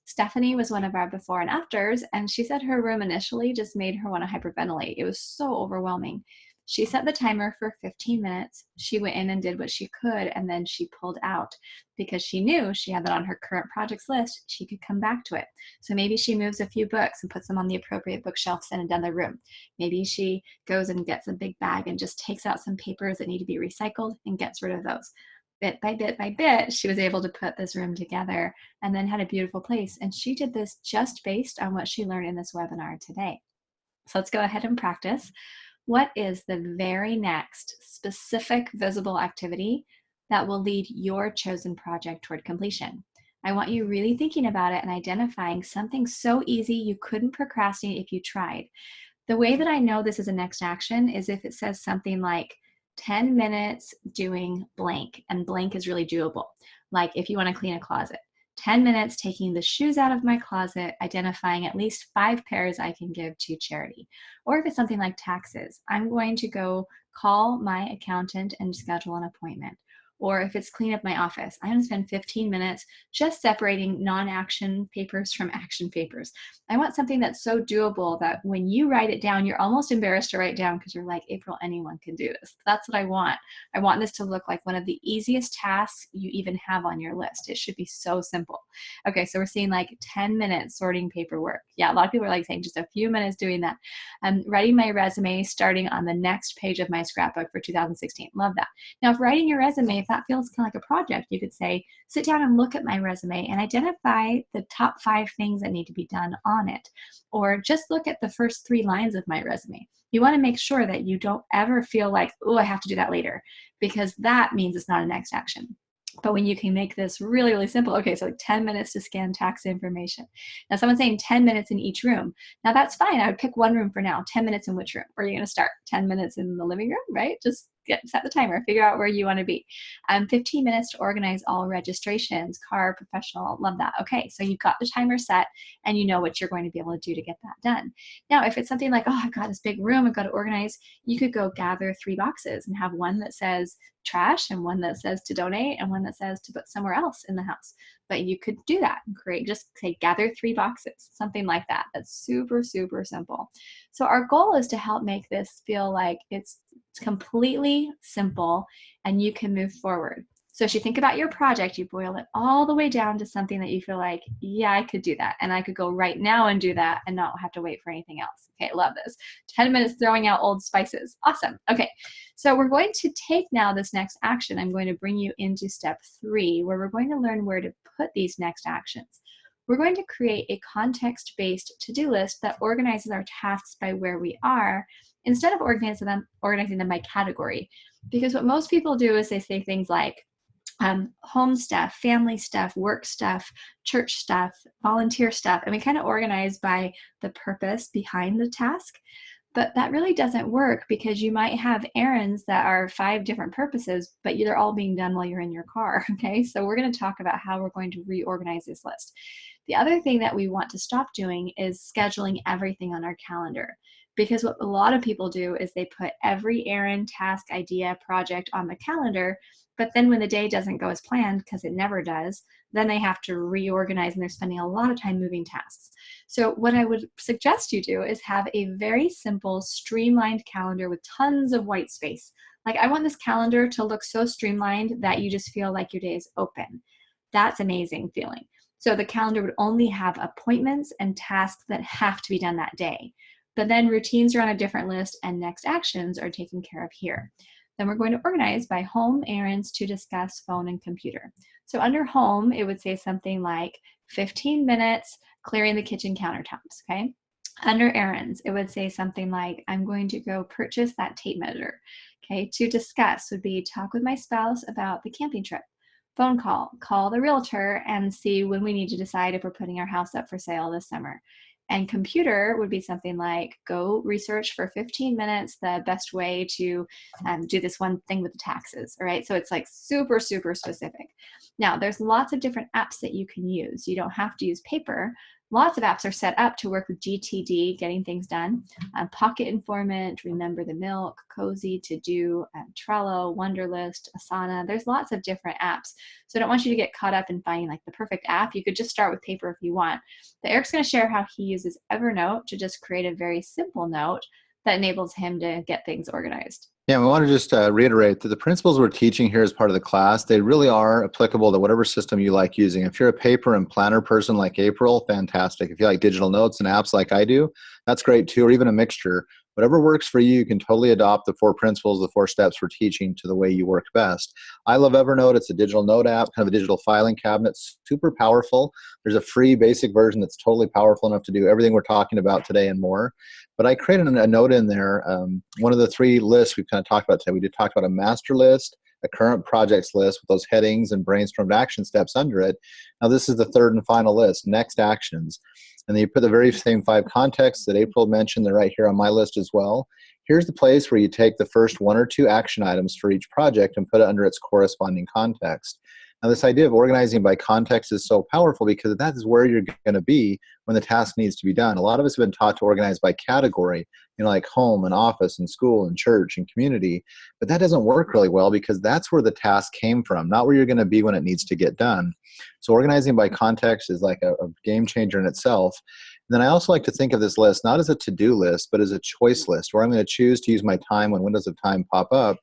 Stephanie was one of our before and afters, and she said her room initially just made her want to hyperventilate. It was so overwhelming. She set the timer for 15 minutes. She went in and did what she could, and then she pulled out because she knew she had that on her current projects list. She could come back to it. So maybe she moves a few books and puts them on the appropriate bookshelves in another room. Maybe she goes and gets a big bag and just takes out some papers that need to be recycled and gets rid of those. Bit by bit by bit, she was able to put this room together and then had a beautiful place. And she did this just based on what she learned in this webinar today. So let's go ahead and practice. What is the very next specific visible activity that will lead your chosen project toward completion? I want you really thinking about it and identifying something so easy you couldn't procrastinate if you tried. The way that I know this is a next action is if it says something like 10 minutes doing blank, and blank is really doable. Like if you want to clean a closet, 10 minutes taking the shoes out of my closet, identifying at least 5 pairs I can give to charity. Or if it's something like taxes, I'm going to go call my accountant and schedule an appointment. Or if it's clean up my office, I'm going to spend 15 minutes just separating non-action papers from action papers. I want something that's so doable that when you write it down, you're almost embarrassed to write down because you're like, April, anyone can do this. That's what I want. I want this to look like one of the easiest tasks you even have on your list. It should be so simple. Okay, so we're seeing like 10 minutes sorting paperwork. Yeah, a lot of people are like saying just a few minutes doing that. Writing my resume starting on the next page of my scrapbook for 2016. Love that. Now, if writing your resume, if that feels kind of like a project, you could say, sit down and look at my resume and identify the top 5 things that need to be done on it. Or just look at the first 3 lines of my resume. You want to make sure that you don't ever feel like, oh, I have to do that later, because that means it's not a next action. But when you can make this really, really simple, okay, so like 10 minutes to scan tax information. Now someone's saying 10 minutes in each room. Now that's fine. I would pick one room for now. 10 minutes in which room? Where are you going to start? 10 minutes in the living room, right? Just set the timer, figure out where you want to be. 15 minutes to organize all registrations, car, professional, love that. Okay, so you've got the timer set and you know what you're going to be able to do to get that done. Now, if it's something like, oh, I've got this big room I've got to organize, you could go gather 3 boxes and have one that says trash and one that says to donate and one that says to put somewhere else in the house. But you could do that and create, just say gather 3 boxes, something like that. That's super, super simple. So our goal is to help make this feel like it's completely simple and you can move forward. So as you think about your project, you boil it all the way down to something that you feel like, yeah, I could do that. And I could go right now and do that and not have to wait for anything else. Okay, love this. 10 minutes throwing out old spices. Awesome. Okay, so we're going to take now this next action. I'm going to bring you into step 3, where we're going to learn where to put these next actions. We're going to create a context-based to-do list that organizes our tasks by where we are, instead of organizing them by category. Because what most people do is they say things like, home stuff, family stuff, work stuff, church stuff, volunteer stuff, and we kind of organize by the purpose behind the task. But that really doesn't work, because you might have errands that are 5 different purposes, but they're all being done while you're in your car, okay? So we're going to talk about how we're going to reorganize this list. The other thing that we want to stop doing is scheduling everything on our calendar, because what a lot of people do is they put every errand, task, idea, project on the calendar, but then when the day doesn't go as planned, because it never does, then they have to reorganize and they're spending a lot of time moving tasks. So what I would suggest you do is have a very simple, streamlined calendar with tons of white space. Like, I want this calendar to look so streamlined that you just feel like your day is open. That's an amazing feeling. So the calendar would only have appointments and tasks that have to be done that day. But then routines are on a different list and next actions are taken care of here. Then we're going to organize by home, errands, to discuss, phone, and computer. So under home, it would say something like 15 minutes clearing the kitchen countertops, okay? Under errands, it would say something like, I'm going to go purchase that tape measure, okay? To discuss would be talk with my spouse about the camping trip. Phone call the realtor and see when we need to decide if we're putting our house up for sale this summer. And computer would be something like, go research for 15 minutes the best way to do this one thing with the taxes, all right? So it's like super, super specific. Now, there's lots of different apps that you can use. You don't have to use paper. Lots of apps are set up to work with GTD, getting things done. Pocket Informant, Remember the Milk, Cozy, To Do, Trello, Wunderlist, Asana. There's lots of different apps. So I don't want you to get caught up in finding like the perfect app. You could just start with paper if you want. But Eric's going to share how he uses Evernote to just create a very simple note that enables him to get things organized. Yeah, we want to just reiterate that the principles we're teaching here as part of the class, they really are applicable to whatever system you like using. If you're a paper and planner person like April, fantastic. If you like digital notes and apps like I do, that's great too, or even a mixture. Whatever works for you, you can totally adopt the 4 principles, the 4 steps we're teaching to the way you work best. I love Evernote. It's a digital note app, kind of a digital filing cabinet, super powerful. There's a free basic version that's totally powerful enough to do everything we're talking about today and more. But I created a note in there. One of the 3 lists we've kind of talked about today, we did talk about a master list, a current projects list with those headings and brainstormed action steps under it. Now this is the 3rd and final list, next actions. And then you put the very same 5 contexts that April mentioned. They're right here on my list as well. Here's the place where you take the first 1 or 2 action items for each project and put it under its corresponding context. Now this idea of organizing by context is so powerful because that is where you're going to be when the task needs to be done. A lot of us have been taught to organize by category, like home and office and school and church and community, but that doesn't work really well because that's where the task came from, not where you're going to be when it needs to get done. So organizing by context is like a game changer in itself. And then I also like to think of this list not as a to-do list, but as a choice list where I'm going to choose to use my time when windows of time pop up,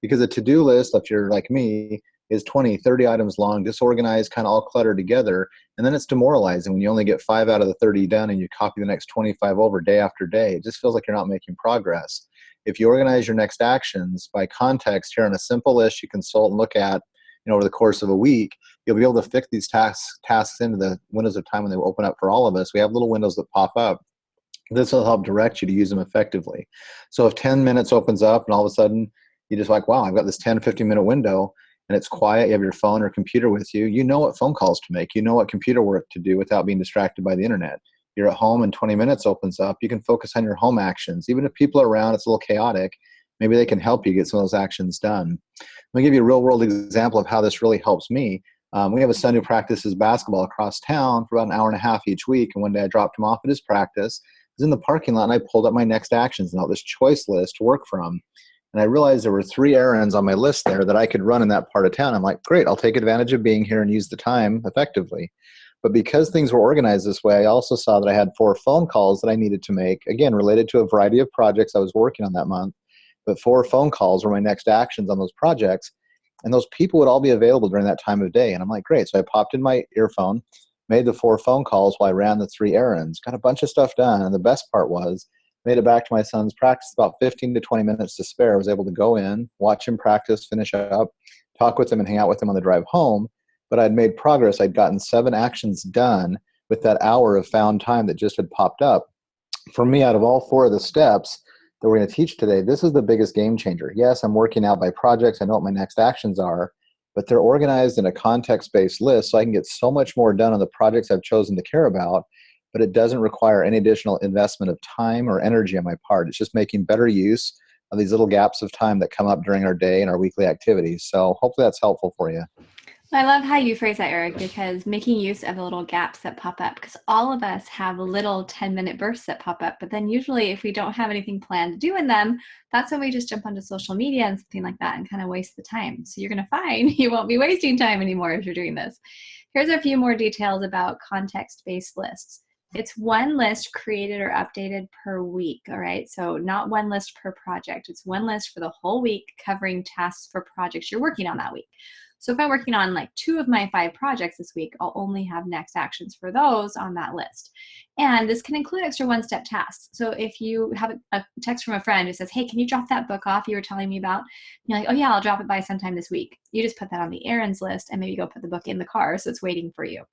because a to-do list, if you're like me, is 20, 30 items long, disorganized, kind of all cluttered together. And then it's demoralizing when you only get 5 out of the 30 done and you copy the next 25 over day after day. It just feels like you're not making progress. If you organize your next actions by context here on a simple list you consult and look at over the course of a week, you'll be able to fit these tasks into the windows of time when they open up for all of us. We have little windows that pop up. This will help direct you to use them effectively. So if 10 minutes opens up and all of a sudden you're just like, wow, I've got this 10, 15-minute window, and it's quiet, you have your phone or computer with you, you know what phone calls to make, you know what computer work to do without being distracted by the internet. You're at home and 20 minutes opens up, you can focus on your home actions. Even if people are around, it's a little chaotic, maybe they can help you get some of those actions done. Let me give you a real world example of how this really helps me. We have a son who practices basketball across town for about an hour and a half each week, and one day I dropped him off at his practice. I was in the parking lot and I pulled up my next actions and all this choice list to work from. And I realized there were 3 errands on my list there that I could run in that part of town. I'm like, great, I'll take advantage of being here and use the time effectively. But because things were organized this way, I also saw that I had 4 phone calls that I needed to make, again, related to a variety of projects I was working on that month. But 4 phone calls were my next actions on those projects. And those people would all be available during that time of day. And I'm like, great. So I popped in my earphone, made the 4 phone calls while I ran the 3 errands, got a bunch of stuff done. And the best part was, made it back to my son's practice, about 15 to 20 minutes to spare. I was able to go in, watch him practice, finish up, talk with him, and hang out with him on the drive home. But I'd made progress. I'd gotten 7 actions done with that hour of found time that just had popped up. For me, out of all 4 of the steps that we're going to teach today, this is the biggest game changer. Yes, I'm working out by projects. I know what my next actions are, but they're organized in a context-based list, so I can get so much more done on the projects I've chosen to care about, but it doesn't require any additional investment of time or energy on my part. It's just making better use of these little gaps of time that come up during our day and our weekly activities. So hopefully that's helpful for you. I love how you phrase that, Eric, because making use of the little gaps that pop up, because all of us have little 10-minute bursts that pop up, but then usually if we don't have anything planned to do in them, that's when we just jump onto social media and something like that and kind of waste the time. So you're going to find you won't be wasting time anymore if you're doing this. Here's a few more details about context-based lists. It's 1 list created or updated per week, all right? So not 1 list per project. It's 1 list for the whole week covering tasks for projects you're working on that week. So if I'm working on like 2 of my 5 projects this week, I'll only have next actions for those on that list. And this can include extra 1-step tasks. So if you have a text from a friend who says, hey, can you drop that book off you were telling me about? And you're like, oh yeah, I'll drop it by sometime this week. You just put that on the errands list and maybe go put the book in the car so it's waiting for you.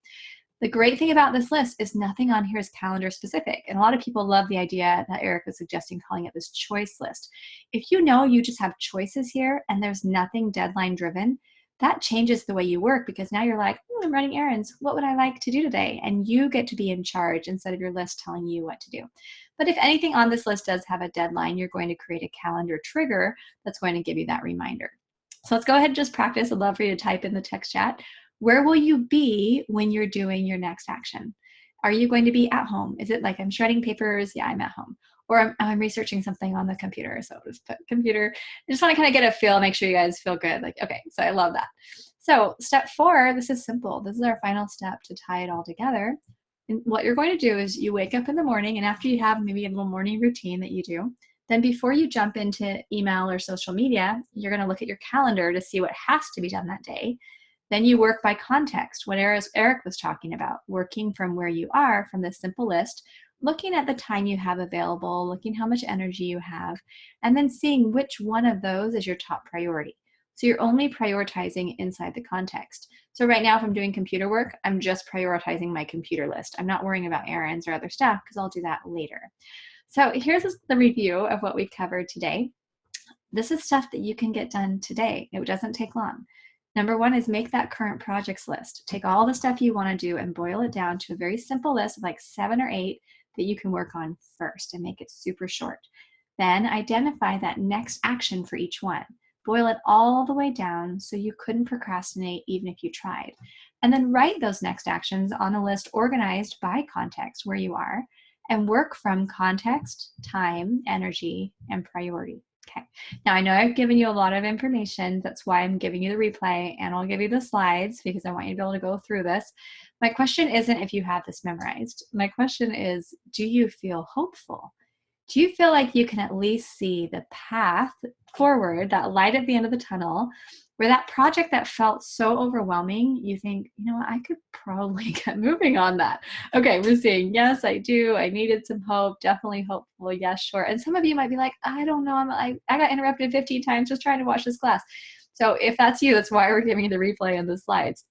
The great thing about this list is nothing on here is calendar specific. And a lot of people love the idea that Eric was suggesting calling it this choice list. If you know you just have choices here and there's nothing deadline driven, that changes the way you work, because now you're like, I'm running errands. What would I like to do today? And you get to be in charge instead of your list telling you what to do. But if anything on this list does have a deadline, you're going to create a calendar trigger that's going to give you that reminder. So let's go ahead and just practice. I'd love for you to type in the text chat. Where will you be when you're doing your next action? Are you going to be at home? Is it like I'm shredding papers? Yeah, I'm at home. Or I'm researching something on the computer. So I'll just put computer. I just want to kind of get a feel, make sure you guys feel good. Like, okay, so I love that. So step 4, this is simple. This is our final step to tie it all together. And what you're going to do is you wake up in the morning, and after you have maybe a little morning routine that you do, then before you jump into email or social media, you're going to look at your calendar to see what has to be done that day. Then you work by context, what Eric was talking about, working from where you are from this simple list, looking at the time you have available, looking how much energy you have, and then seeing which one of those is your top priority. So you're only prioritizing inside the context. So right now, if I'm doing computer work, I'm just prioritizing my computer list. I'm not worrying about errands or other stuff because I'll do that later. So here's the review of what we covered today. This is stuff that you can get done today. It doesn't take long. Number 1 is make that current projects list. Take all the stuff you want to do and boil it down to a very simple list of like 7 or 8 that you can work on first and make it super short. Then identify that next action for each one. Boil it all the way down so you couldn't procrastinate even if you tried. And then write those next actions on a list organized by context where you are, and work from context, time, energy, and priority. Okay, now I know I've given you a lot of information. That's why I'm giving you the replay, and I'll give you the slides because I want you to be able to go through this. My question isn't if you have this memorized. My question is, do you feel hopeful? Do you feel like you can at least see the path forward, that light at the end of the tunnel, where that project that felt so overwhelming, you think, you know what, I could probably get moving on that. Okay, we're seeing, yes, I do. I needed some hope, definitely hopeful, yes, sure. And some of you might be like, I don't know, I got interrupted 15 times just trying to watch this class. So if that's you, that's why we're giving you the replay and the slides.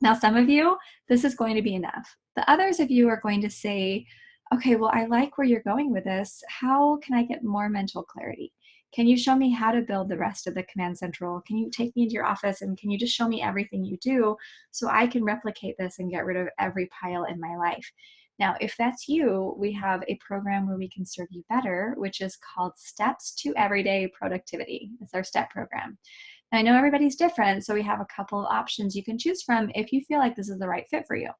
Now, some of you, this is going to be enough. The others of you are going to say, okay, well, I like where you're going with this. How can I get more mental clarity? Can you show me how to build the rest of the command central? Can you take me into your office and can you just show me everything you do so I can replicate this and get rid of every pile in my life? Now, if that's you, we have a program where we can serve you better, which is called Steps to Everyday Productivity. It's our STEP program. And I know everybody's different, so we have a couple of options you can choose from if you feel like this is the right fit for you.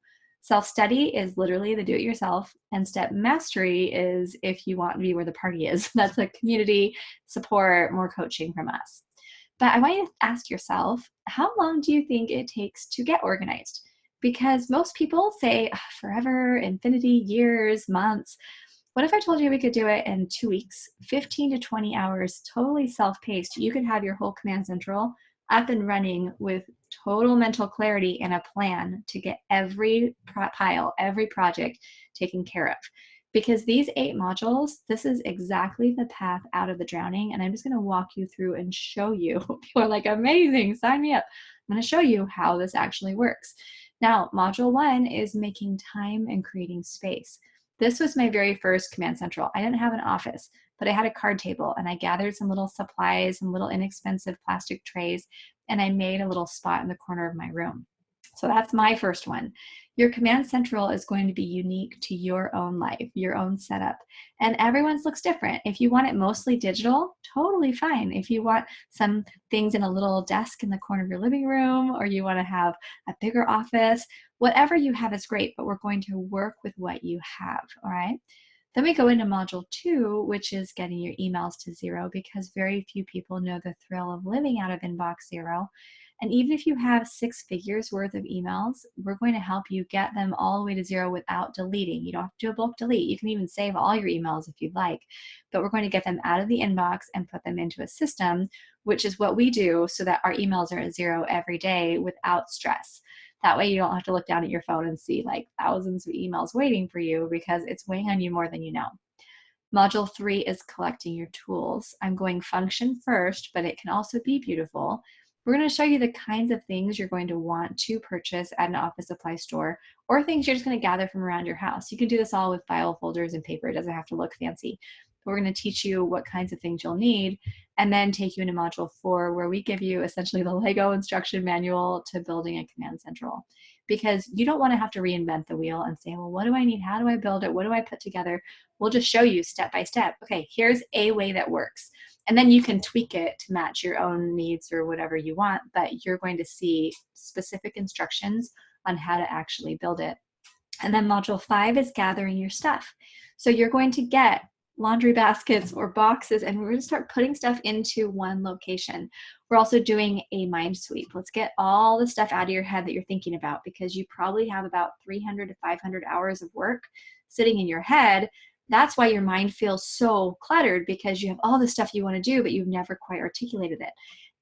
Self-study is literally the do-it-yourself, and step mastery is if you want to be where the party is. That's a community support, more coaching from us. But I want you to ask yourself, how long do you think it takes to get organized? Because most people say forever, infinity, years, months. What if I told you we could do it in 2 weeks, 15 to 20 hours, totally self-paced? You could have your whole command central up and running with total mental clarity and a plan to get every pile, every project taken care of. Because these 8 modules, this is exactly the path out of the drowning. And I'm just going to walk you through and show you. People are like, amazing, sign me up. I'm going to show you how this actually works. Now, module 1 is making time and creating space. This was my very first command central. I didn't have an office, but I had a card table, and I gathered some little supplies, some little inexpensive plastic trays, and I made a little spot in the corner of my room. So that's my first one. Your command central is going to be unique to your own life, your own setup, and everyone's looks different. If you want it mostly digital, totally fine. If you want some things in a little desk in the corner of your living room, or you want to have a bigger office, whatever you have is great, but we're going to work with what you have, all right? Then we go into module 2, which is getting your emails to 0, because very few people know the thrill of living out of inbox 0. And even if you have 6 figures worth of emails, we're going to help you get them all the way to 0 without deleting. You don't have to do a bulk delete. You can even save all your emails if you'd like, but we're going to get them out of the inbox and put them into a system, which is what we do so that our emails are at 0 every day without stress. That way you don't have to look down at your phone and see like thousands of emails waiting for you, because it's weighing on you more than you know. Module 3 is collecting your tools. I'm going function first, but it can also be beautiful. We're going to show you the kinds of things you're going to want to purchase at an office supply store, or things you're just going to gather from around your house. You can do this all with file folders and paper. It doesn't have to look fancy. But we're going to teach you what kinds of things you'll need, and then take you into module 4, where we give you essentially the Lego instruction manual to building a command central. Because you don't want to have to reinvent the wheel and say, well, what do I need? How do I build it? What do I put together? We'll just show you step by step. Okay, here's a way that works. And then you can tweak it to match your own needs or whatever you want, but you're going to see specific instructions on how to actually build it. And then module 5 is gathering your stuff. So you're going to get laundry baskets or boxes, and we're going to start putting stuff into one location. We're also doing a mind sweep. Let's get all the stuff out of your head that you're thinking about, because you probably have about 300 to 500 hours of work sitting in your head. That's why your mind feels so cluttered, because you have all the stuff you want to do, but you've never quite articulated it.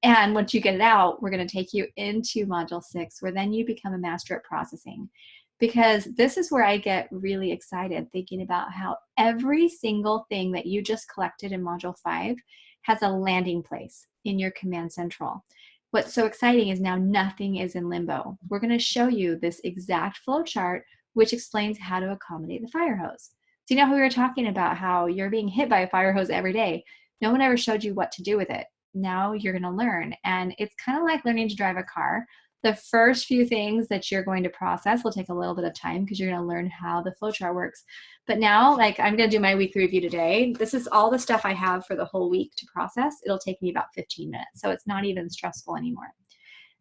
And once you get it out, we're going to take you into module 6, where then you become a master at processing. Because this is where I get really excited, thinking about how every single thing that you just collected in module 5 has a landing place in your command central. What's so exciting is now nothing is in limbo. We're going to show you this exact flow chart, which explains how to accommodate the fire hose. So you know how we were talking about how you're being hit by a fire hose every day. No one ever showed you what to do with it. Now you're going to learn. And it's kind of like learning to drive a car. The first few things that you're going to process will take a little bit of time, because you're going to learn how the flowchart works. But now, like, I'm going to do my weekly review today. This is all the stuff I have for the whole week to process. It'll take me about 15 minutes, so it's not even stressful anymore.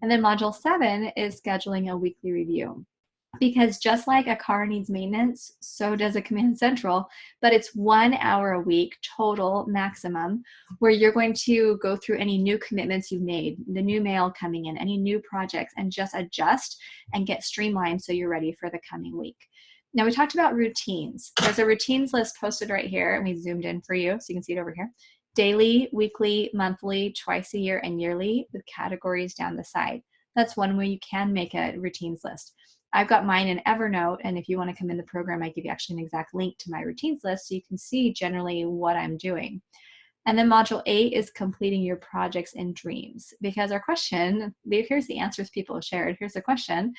And then module 7 is scheduling a weekly review. Because just like a car needs maintenance, so does a command central, but it's 1 hour a week total maximum, where you're going to go through any new commitments you've made, the new mail coming in, any new projects, and just adjust and get streamlined so you're ready for the coming week. Now, we talked about routines. There's a routines list posted right here, and we zoomed in for you so you can see it over here. Daily, weekly, monthly, twice a year, and yearly, with categories down the side. That's one way you can make a routines list. I've got mine in Evernote, and if you want to come in the program, I give you actually an exact link to my routines list so you can see generally what I'm doing. And then module 8 is completing your projects and dreams, because our question, here's the answers people have shared. Here's the question.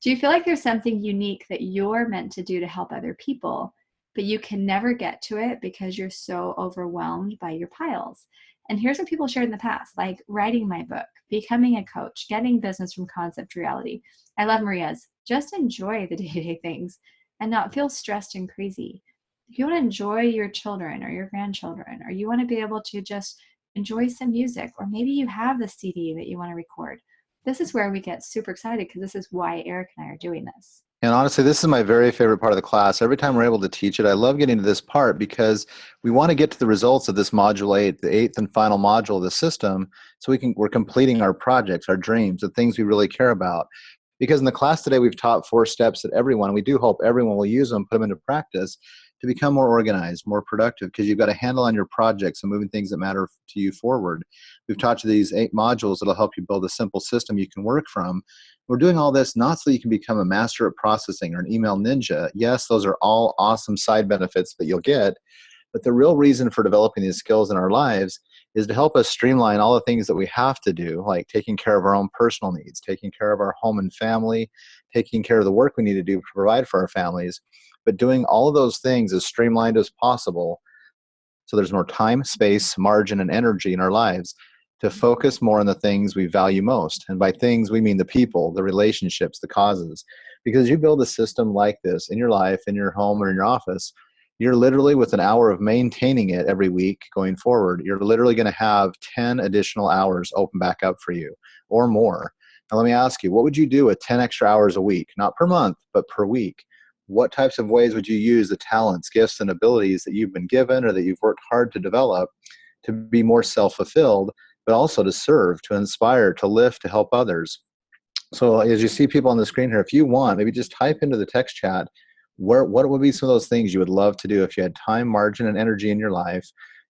Do you feel like there's something unique that you're meant to do to help other people, but you can never get to it because you're so overwhelmed by your piles? And here's what people shared in the past, like writing my book, becoming a coach, getting business from concept to reality. I love Maria's. Just enjoy the day-to-day things and not feel stressed and crazy. If you want to enjoy your children or your grandchildren, or you want to be able to just enjoy some music, or maybe you have the CD that you want to record, this is where we get super excited, because this is why Eric and I are doing this. And honestly, this is my very favorite part of the class. Every time we're able to teach it, I love getting to this part because we want to get to the results of this module 8, the eighth and final module of the system, so we're completing our projects, our dreams, the things we really care about. Because in the class today, we've taught 4 steps that everyone, we do hope everyone will use them, put them into practice to become more organized, more productive, because you've got a handle on your projects and moving things that matter to you forward. We've taught you these 8 modules that'll help you build a simple system you can work from. We're doing all this not so you can become a master at processing or an email ninja. Yes, those are all awesome side benefits that you'll get, but the real reason for developing these skills in our lives is to help us streamline all the things that we have to do, like taking care of our own personal needs, taking care of our home and family, taking care of the work we need to do to provide for our families, but doing all of those things as streamlined as possible so there's more time, space, margin, and energy in our lives to focus more on the things we value most. And by things, we mean the people, the relationships, the causes. Because you build a system like this in your life, in your home, or in your office, you're literally, with an hour of maintaining it every week going forward, you're literally going to have 10 additional hours open back up for you or more. Now, let me ask you, what would you do with 10 extra hours a week? Not per month, but per week. What types of ways would you use the talents, gifts, and abilities that you've been given or that you've worked hard to develop to be more self-fulfilled, but also to serve, to inspire, to lift, to help others? So as you see people on the screen here, if you want, maybe just type into the text chat, what would be some of those things you would love to do if you had time, margin, and energy in your life?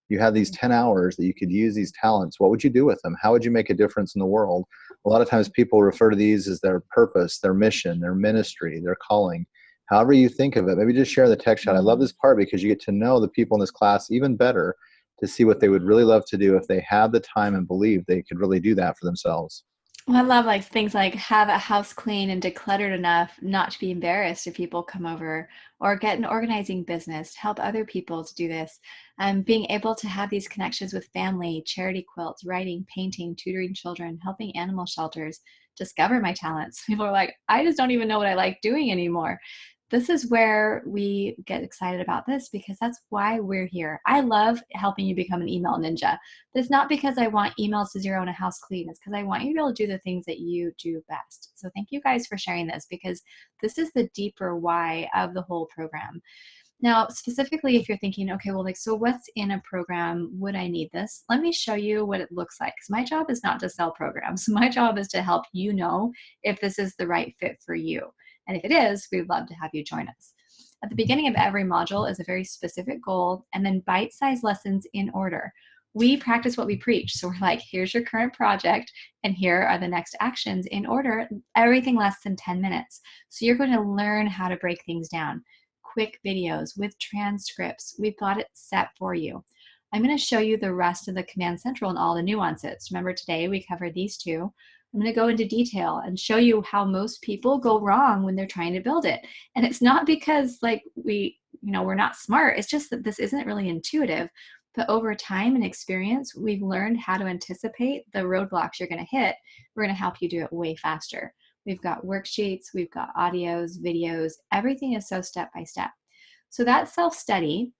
You have these 10 hours that you could use these talents. What would you do with them? How would you make a difference in the world? A lot of times people refer to these as their purpose, their mission, their ministry, their calling. However you think of it, maybe just share the text chat. I love this part because you get to know the people in this class even better to see what they would really love to do if they had the time and believed they could really do that for themselves. Well, I love like things like have a house clean and decluttered enough not to be embarrassed if people come over, or get an organizing business to help other people to do this. Being able to have these connections with family, charity quilts, writing, painting, tutoring children, helping animal shelters, discover my talents. People are like, I just don't even know what I like doing anymore. This is where we get excited about this because that's why we're here. I love helping you become an email ninja. But it's not because I want emails to zero and a house clean. It's because I want you to be able to do the things that you do best. So thank you guys for sharing this because this is the deeper why of the whole program. Now, specifically, if you're thinking, okay, well, like, so what's in a program? Would I need this? Let me show you what it looks like. Because my job is not to sell programs. My job is to help you know if this is the right fit for you. And if it is, we'd love to have you join us. At the beginning of every module is a very specific goal and then bite-sized lessons in order. We practice what we preach. So we're like, here's your current project, and here are the next actions in order, everything less than 10 minutes. So you're going to learn how to break things down. Quick videos with transcripts. We've got it set for you. I'm going to show you the rest of the Command Central and all the nuances. Remember, today we covered these two. I'm going to go into detail and show you how most people go wrong when they're trying to build it. And it's not because like we're not smart. It's just that this isn't really intuitive. But over time and experience, we've learned how to anticipate the roadblocks you're going to hit. We're going to help you do it way faster. We've got worksheets, we've got audios, videos, everything is so step by step. So that's self-study.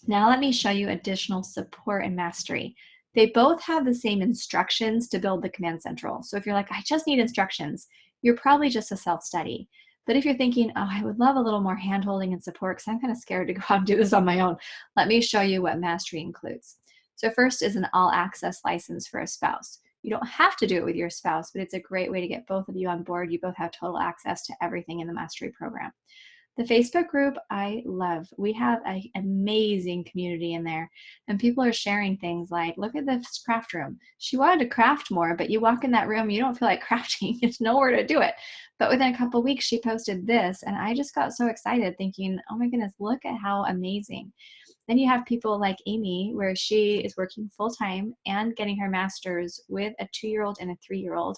Now let me show you additional support and mastery. They both have the same instructions to build the Command Central. So if you're like, I just need instructions, you're probably just a self-study. But if you're thinking, oh, I would love a little more hand-holding and support because I'm kind of scared to go out and do this on my own, let me show you what mastery includes. So first is an all-access license for a spouse. You don't have to do it with your spouse, but it's a great way to get both of you on board. You both have total access to everything in the mastery program. The Facebook group I love. We have an amazing community in there, and people are sharing things like, look at this craft room. She wanted to craft more, but you walk in that room, you don't feel like crafting. It's nowhere to do it. But within a couple of weeks, she posted this, and I just got so excited thinking, oh my goodness, look at how amazing. Then you have people like Amy, where she is working full-time and getting her master's with a 2-year-old and a 3-year-old.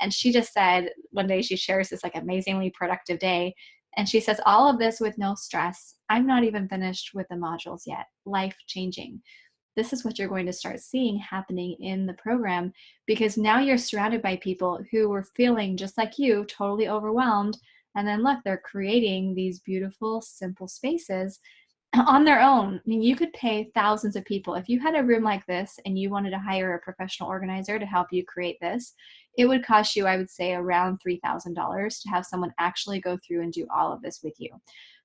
And she just said, one day she shares this like amazingly productive day, and she says, all of this with no stress. I'm not even finished with the modules yet. Life changing. This is what you're going to start seeing happening in the program, because now you're surrounded by people who were feeling just like you, totally overwhelmed. And then look, they're creating these beautiful, simple spaces on their own. I mean, you could pay thousands of people. If you had a room like this and you wanted to hire a professional organizer to help you create this, it would cost you, I would say, around $3,000 to have someone actually go through and do all of this with you.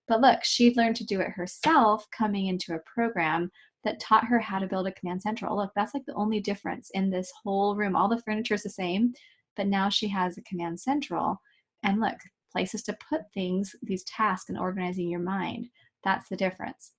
But look, she learned to do it herself coming into a program that taught her how to build a command central. Look, that's like the only difference in this whole room. All the furniture is the same, but now she has a command central. And look, places to put things, these tasks, and organizing your mind. That's the difference.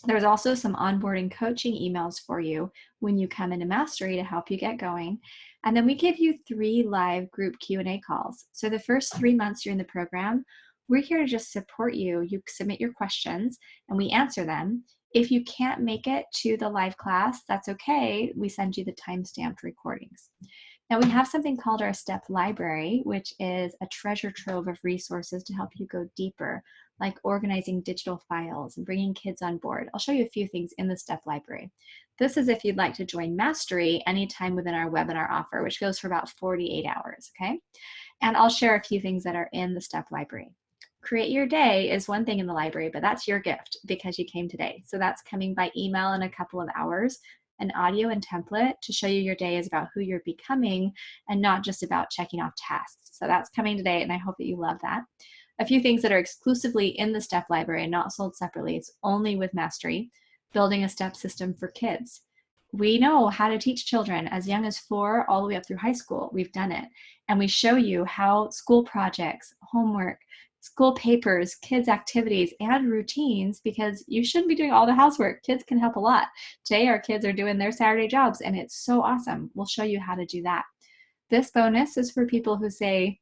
There's also some onboarding coaching emails for you when you come into Mastery to help you get going. And then we give you 3 live group Q&A calls. So the first 3 months you're in the program, we're here to just support you. You submit your questions and we answer them. If you can't make it to the live class, that's okay. We send you the time-stamped recordings. Now we have something called our STEP library, which is a treasure trove of resources to help you go deeper, like organizing digital files and bringing kids on board. I'll show you a few things in the STEP library. This is if you'd like to join Mastery anytime within our webinar offer, which goes for about 48 hours, okay? And I'll share a few things that are in the STEP library. Create Your Day is one thing in the library, but that's your gift because you came today. So that's coming by email in a couple of hours. An audio and template to show you your day is about who you're becoming and not just about checking off tasks. So that's coming today, and I hope that you love that. A few things that are exclusively in the STEP library and not sold separately. It's only with Mastery. Building a STEP system for kids. We know how to teach children as young as 4 all the way up through high school. We've done it. And we show you how school projects, homework, school papers, kids' activities, and routines, because you shouldn't be doing all the housework. Kids can help a lot. Today, our kids are doing their Saturday jobs, and it's so awesome. We'll show you how to do that. This bonus is for people who say,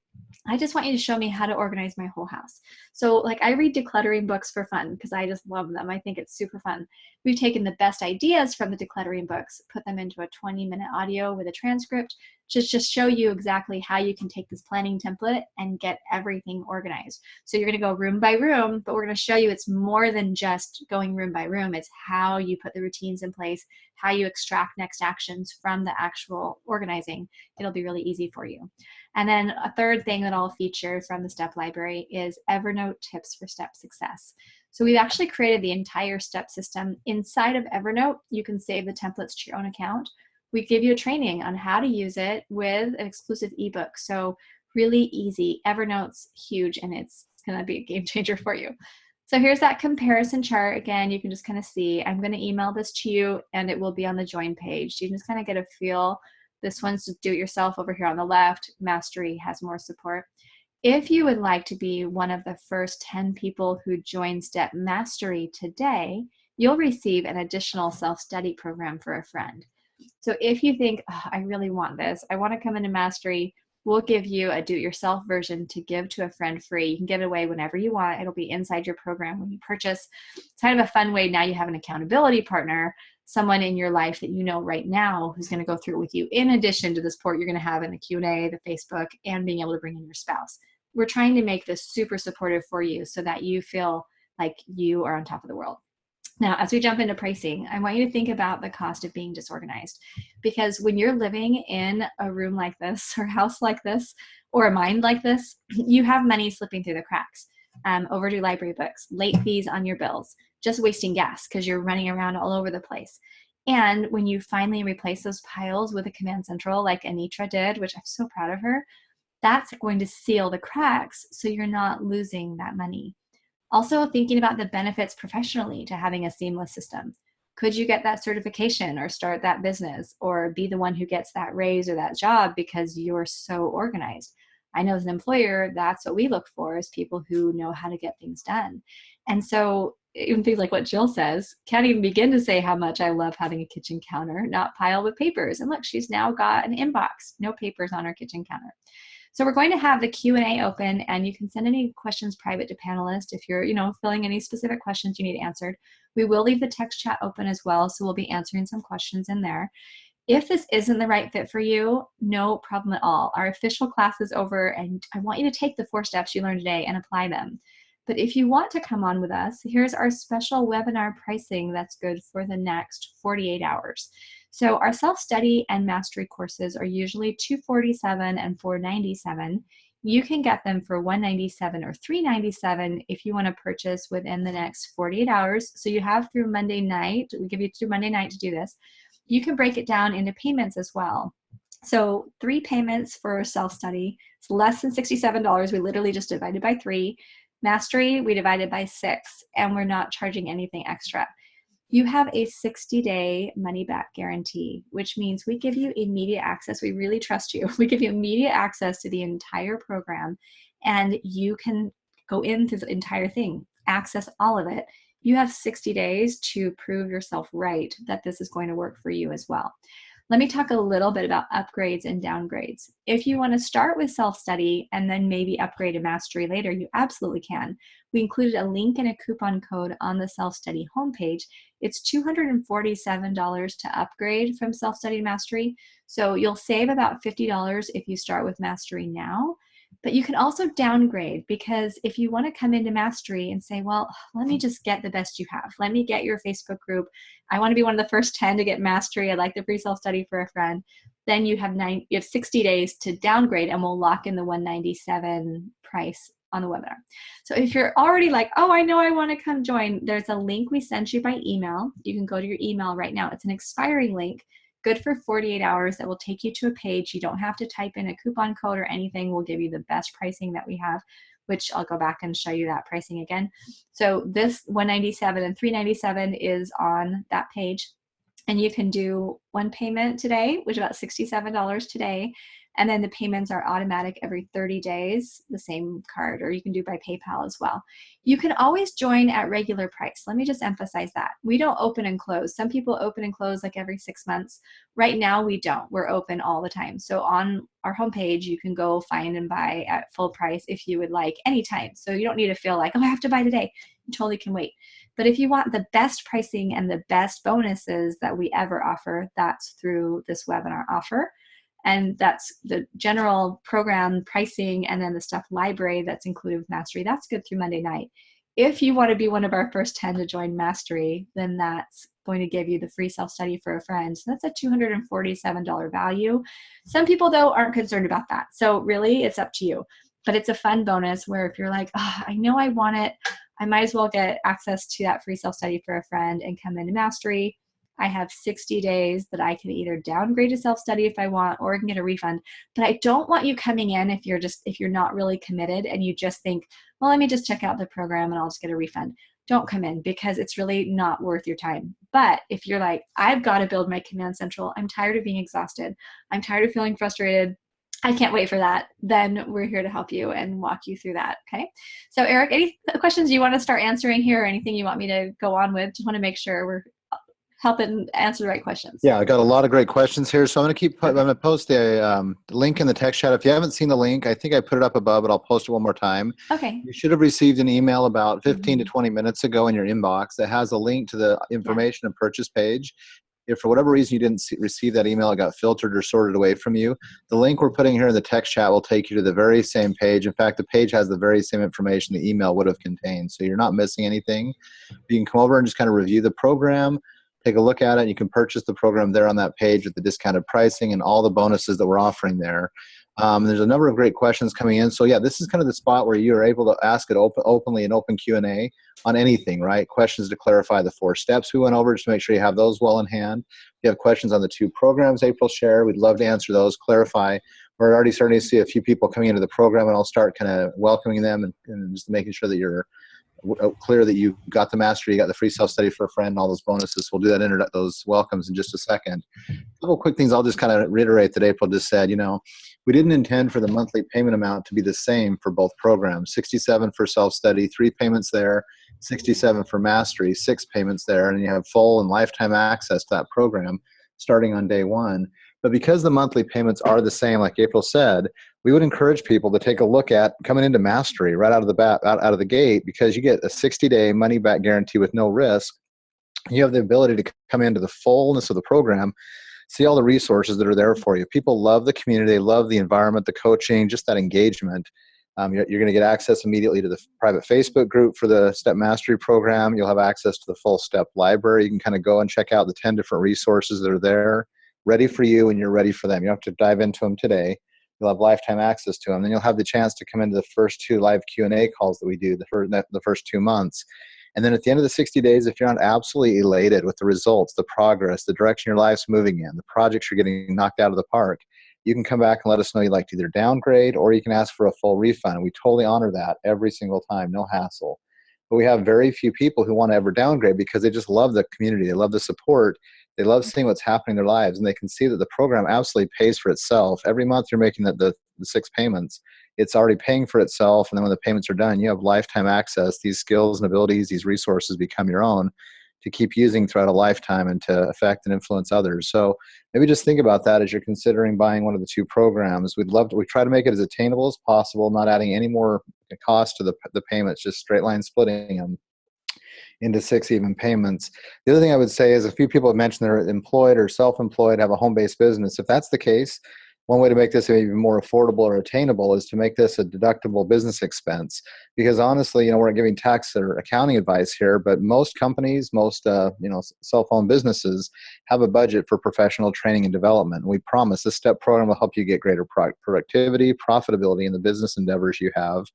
I just want you to show me how to organize my whole house. So like I read decluttering books for fun because I just love them. I think it's super fun. We've taken the best ideas from the decluttering books, put them into a 20-minute audio with a transcript, just show you exactly how you can take this planning template and get everything organized. So you're going to go room by room, but we're going to show you it's more than just going room by room. It's how you put the routines in place, how you extract next actions from the actual organizing. It'll be really easy for you. And then a third thing that I'll feature from the STEP library is Evernote tips for STEP success. So we've actually created the entire STEP system inside of Evernote. You can save the templates to your own account. We give you a training on how to use it with an exclusive ebook. So really easy. Evernote's huge and it's going to be a game changer for you. So here's that comparison chart. Again, you can just kind of see. I'm going to email this to you and it will be on the join page. So you can just kind of get a feel. This one's to do it yourself over here on the left. Mastery has more support. If you would like to be one of the first 10 people who join STEP Mastery today, you'll receive an additional self-study program for a friend. So if you think, oh, I really want this, I want to come into Mastery, we'll give you a do-it-yourself version to give to a friend free. You can give it away whenever you want. It'll be inside your program when you purchase. It's kind of a fun way. Now you have an accountability partner, someone in your life that you know right now who's going to go through it with you, in addition to the support you're going to have in the Q&A, the Facebook, and being able to bring in your spouse. We're trying to make this super supportive for you so that you feel like you are on top of the world. Now, as we jump into pricing, I want you to think about the cost of being disorganized, because when you're living in a room like this or a house like this or a mind like this, you have money slipping through the cracks. Overdue library books, late fees on your bills, just wasting gas because you're running around all over the place. And when you finally replace those piles with a command central like Anitra did, which I'm so proud of her, that's going to seal the cracks so you're not losing that money. Also thinking about the benefits professionally to having a seamless system. Could you get that certification or start that business or be the one who gets that raise or that job because you're so organized? I know as an employer, that's what we look for, is people who know how to get things done. And so even things like what Jill says, can't even begin to say how much I love having a kitchen counter, not piled with papers. And look, she's now got an inbox, no papers on her kitchen counter. So we're going to have the Q&A open, and you can send any questions private to panelists if you're, filling any specific questions you need answered. We will leave the text chat open as well, so we'll be answering some questions in there. If this isn't the right fit for you, no problem at all. Our official class is over, and I want you to take the 4 steps you learned today and apply them. But if you want to come on with us, here's our special webinar pricing that's good for the next 48 hours. So our self-study and mastery courses are usually $247 and $497. You can get them for $197 or $397 if you want to purchase within the next 48 hours. So you have through Monday night. We give you through Monday night to do this. You can break it down into payments as well. So 3 payments for self-study. It's less than $67. We literally just divided by 3. Mastery, we divided by 6, and we're not charging anything extra. You have a 60-day money-back guarantee, which means we give you immediate access. We really trust you. We give you immediate access to the entire program, and you can go into the entire thing, access all of it. You have 60 days to prove yourself right that this is going to work for you as well. Let me talk a little bit about upgrades and downgrades. If you want to start with self-study and then maybe upgrade to mastery later, you absolutely can. We included a link and a coupon code on the self-study homepage. It's $247 to upgrade from self-study to mastery. So you'll save about $50 if you start with mastery now. But you can also downgrade, because if you want to come into mastery and say, well, let me just get the best you have. Let me get your Facebook group. I want to be one of the first 10 to get mastery. I'd like the free self-study for a friend. Then you have 60 days to downgrade, and we'll lock in the $197 price on the webinar. So if you're already like, oh, I know I want to come join, there's a link we sent you by email. You can go to your email right now. It's an expiring link, good for 48 hours, that will take you to a page. You don't have to type in a coupon code or anything. We'll give you the best pricing that we have, which I'll go back and show you that pricing again. So this $197 and $397 is on that page. And you can do one payment today, which is about $67 today. And then the payments are automatic every 30 days, the same card, or you can do by PayPal as well. You can always join at regular price. Let me just emphasize that. We don't open and close. Some people open and close like every 6 months. Right now we don't. We're open all the time. So on our homepage, you can go find and buy at full price if you would like anytime. So you don't need to feel like, oh, I have to buy today. You totally can wait. But if you want the best pricing and the best bonuses that we ever offer, that's through this webinar offer. And that's the general program pricing, and then the stuff library that's included with Mastery. That's good through Monday night. If you want to be one of our first 10 to join Mastery, then that's going to give you the free self-study for a friend. So that's a $247 value. Some people, though, aren't concerned about that. So really, it's up to you. But it's a fun bonus where if you're like, oh, I know I want it, I might as well get access to that free self-study for a friend and come into Mastery. I have 60 days that I can either downgrade to self-study if I want, or I can get a refund. But I don't want you coming in if you're not really committed and you just think, well, let me just check out the program and I'll just get a refund. Don't come in, because it's really not worth your time. But if you're like, I've got to build my command central, I'm tired of being exhausted, I'm tired of feeling frustrated, I can't wait for that, then we're here to help you and walk you through that, okay? So Eric, any questions you want to start answering here, or anything you want me to go on with? Just want to make sure we're helping answer the right questions. Yeah, I got a lot of great questions here. So I'm going to post the link in the text chat. If you haven't seen the link, I think I put it up above, but I'll post it one more time. Okay. You should have received an email about 15 to 20 minutes ago in your inbox that has a link to the information and purchase page. If for whatever reason you didn't receive that email, it got filtered or sorted away from you, the link we're putting here in the text chat will take you to the very same page. In fact, the page has the very same information the email would have contained. So you're not missing anything. You can come over and just kind of review the program, take a look at it. You can purchase the program there on that page with the discounted pricing and all the bonuses that we're offering there. There's a number of great questions coming in. So yeah, this is kind of the spot where you are able to ask it openly in open Q&A on anything, right? Questions to clarify the 4 steps we went over, just to make sure you have those well in hand. If you have questions on the 2 programs April shared, we'd love to answer those, clarify. We're already starting to see a few people coming into the program, and I'll start kind of welcoming them and just making sure that you're clear that you got the mastery, you got the free self-study for a friend, and all those bonuses. We'll do that, those welcomes in just a second. A couple quick things I'll just kind of reiterate that April just said. You know, we didn't intend for the monthly payment amount to be the same for both programs. 67 for self-study, 3 payments there, 67 for mastery, 6 payments there, and you have full and lifetime access to that program starting on day 1. But because the monthly payments are the same, like April said, we would encourage people to take a look at coming into Mastery right out of the gate, because you get a 60-day money-back guarantee with no risk. You have the ability to come into the fullness of the program, see all the resources that are there for you. People love the community, they love the environment, the coaching, just that engagement. You're going to get access immediately to the private Facebook group for the Step Mastery program. You'll have access to the full Step library. You can kind of go and check out the 10 different resources that are there, ready for you, and you're ready for them. You don't have to dive into them today. You'll have lifetime access to them. Then you'll have the chance to come into the first 2 live Q&A calls that we do the first 2 months. And then at the end of the 60 days, if you're not absolutely elated with the results, the progress, the direction your life's moving in, the projects you're getting knocked out of the park, you can come back and let us know you'd like to either downgrade or you can ask for a full refund. We totally honor that every single time, no hassle. But we have very few people who want to ever downgrade because they just love the community. They love the support. They love seeing what's happening in their lives, and they can see that the program absolutely pays for itself. Every month you're making the 6 payments. It's already paying for itself, and then when the payments are done, you have lifetime access. These skills and abilities, these resources become your own to keep using throughout a lifetime and to affect and influence others. So maybe just think about that as you're considering buying one of the 2 programs. We try to make it as attainable as possible, not adding any more cost to the payments, just straight line splitting them into 6 even payments. The other thing I would say is a few people have mentioned they're employed or self-employed, have a home-based business. If that's the case, one way to make this even more affordable or attainable is to make this a deductible business expense. Because honestly, we're not giving tax or accounting advice here, but most companies, most cell-phone businesses have a budget for professional training and development. We promise this STEP program will help you get greater productivity, profitability in the business endeavors you have.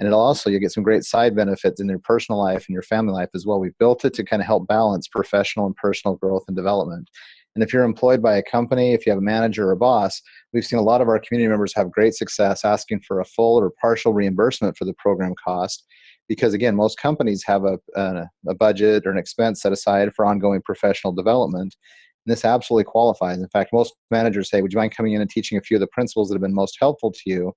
And you'll get some great side benefits in your personal life and your family life as well. We've built it to kind of help balance professional and personal growth and development. And if you're employed by a company, if you have a manager or a boss, we've seen a lot of our community members have great success asking for a full or partial reimbursement for the program cost. Because again, most companies have a budget or an expense set aside for ongoing professional development. And this absolutely qualifies. In fact, most managers say, would you mind coming in and teaching a few of the principles that have been most helpful to you,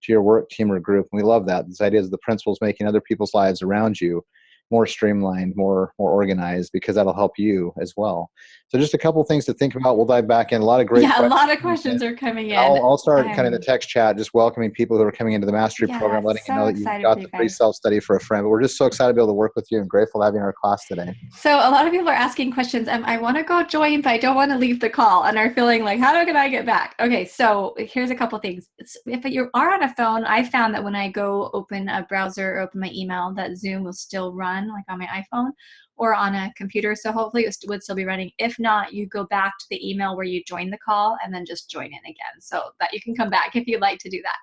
to your work team or group? And we love that. This idea is the principles making other people's lives around you more streamlined, more organized, because that'll help you as well. So just a couple things to think about. We'll dive back in. A lot of great Yeah, a questions. lot of questions are coming in. I'll start kind of in the text chat, just welcoming people who are coming into the mastery program, letting you know that you've got the free self-study for a friend. But we're just so excited to be able to work with you and grateful to have you in our class today. So a lot of people are asking questions. I want to go join, but I don't want to leave the call, and are feeling like, how can I get back? Okay, so here's a couple things. If you are on a phone, I found that when I go open a browser or open my email, that Zoom will still run like on my iPhone or on a computer. So hopefully it would still be running. If not, you go back to the email where you joined the call and then just join in again, so that you can come back if you'd like to do that.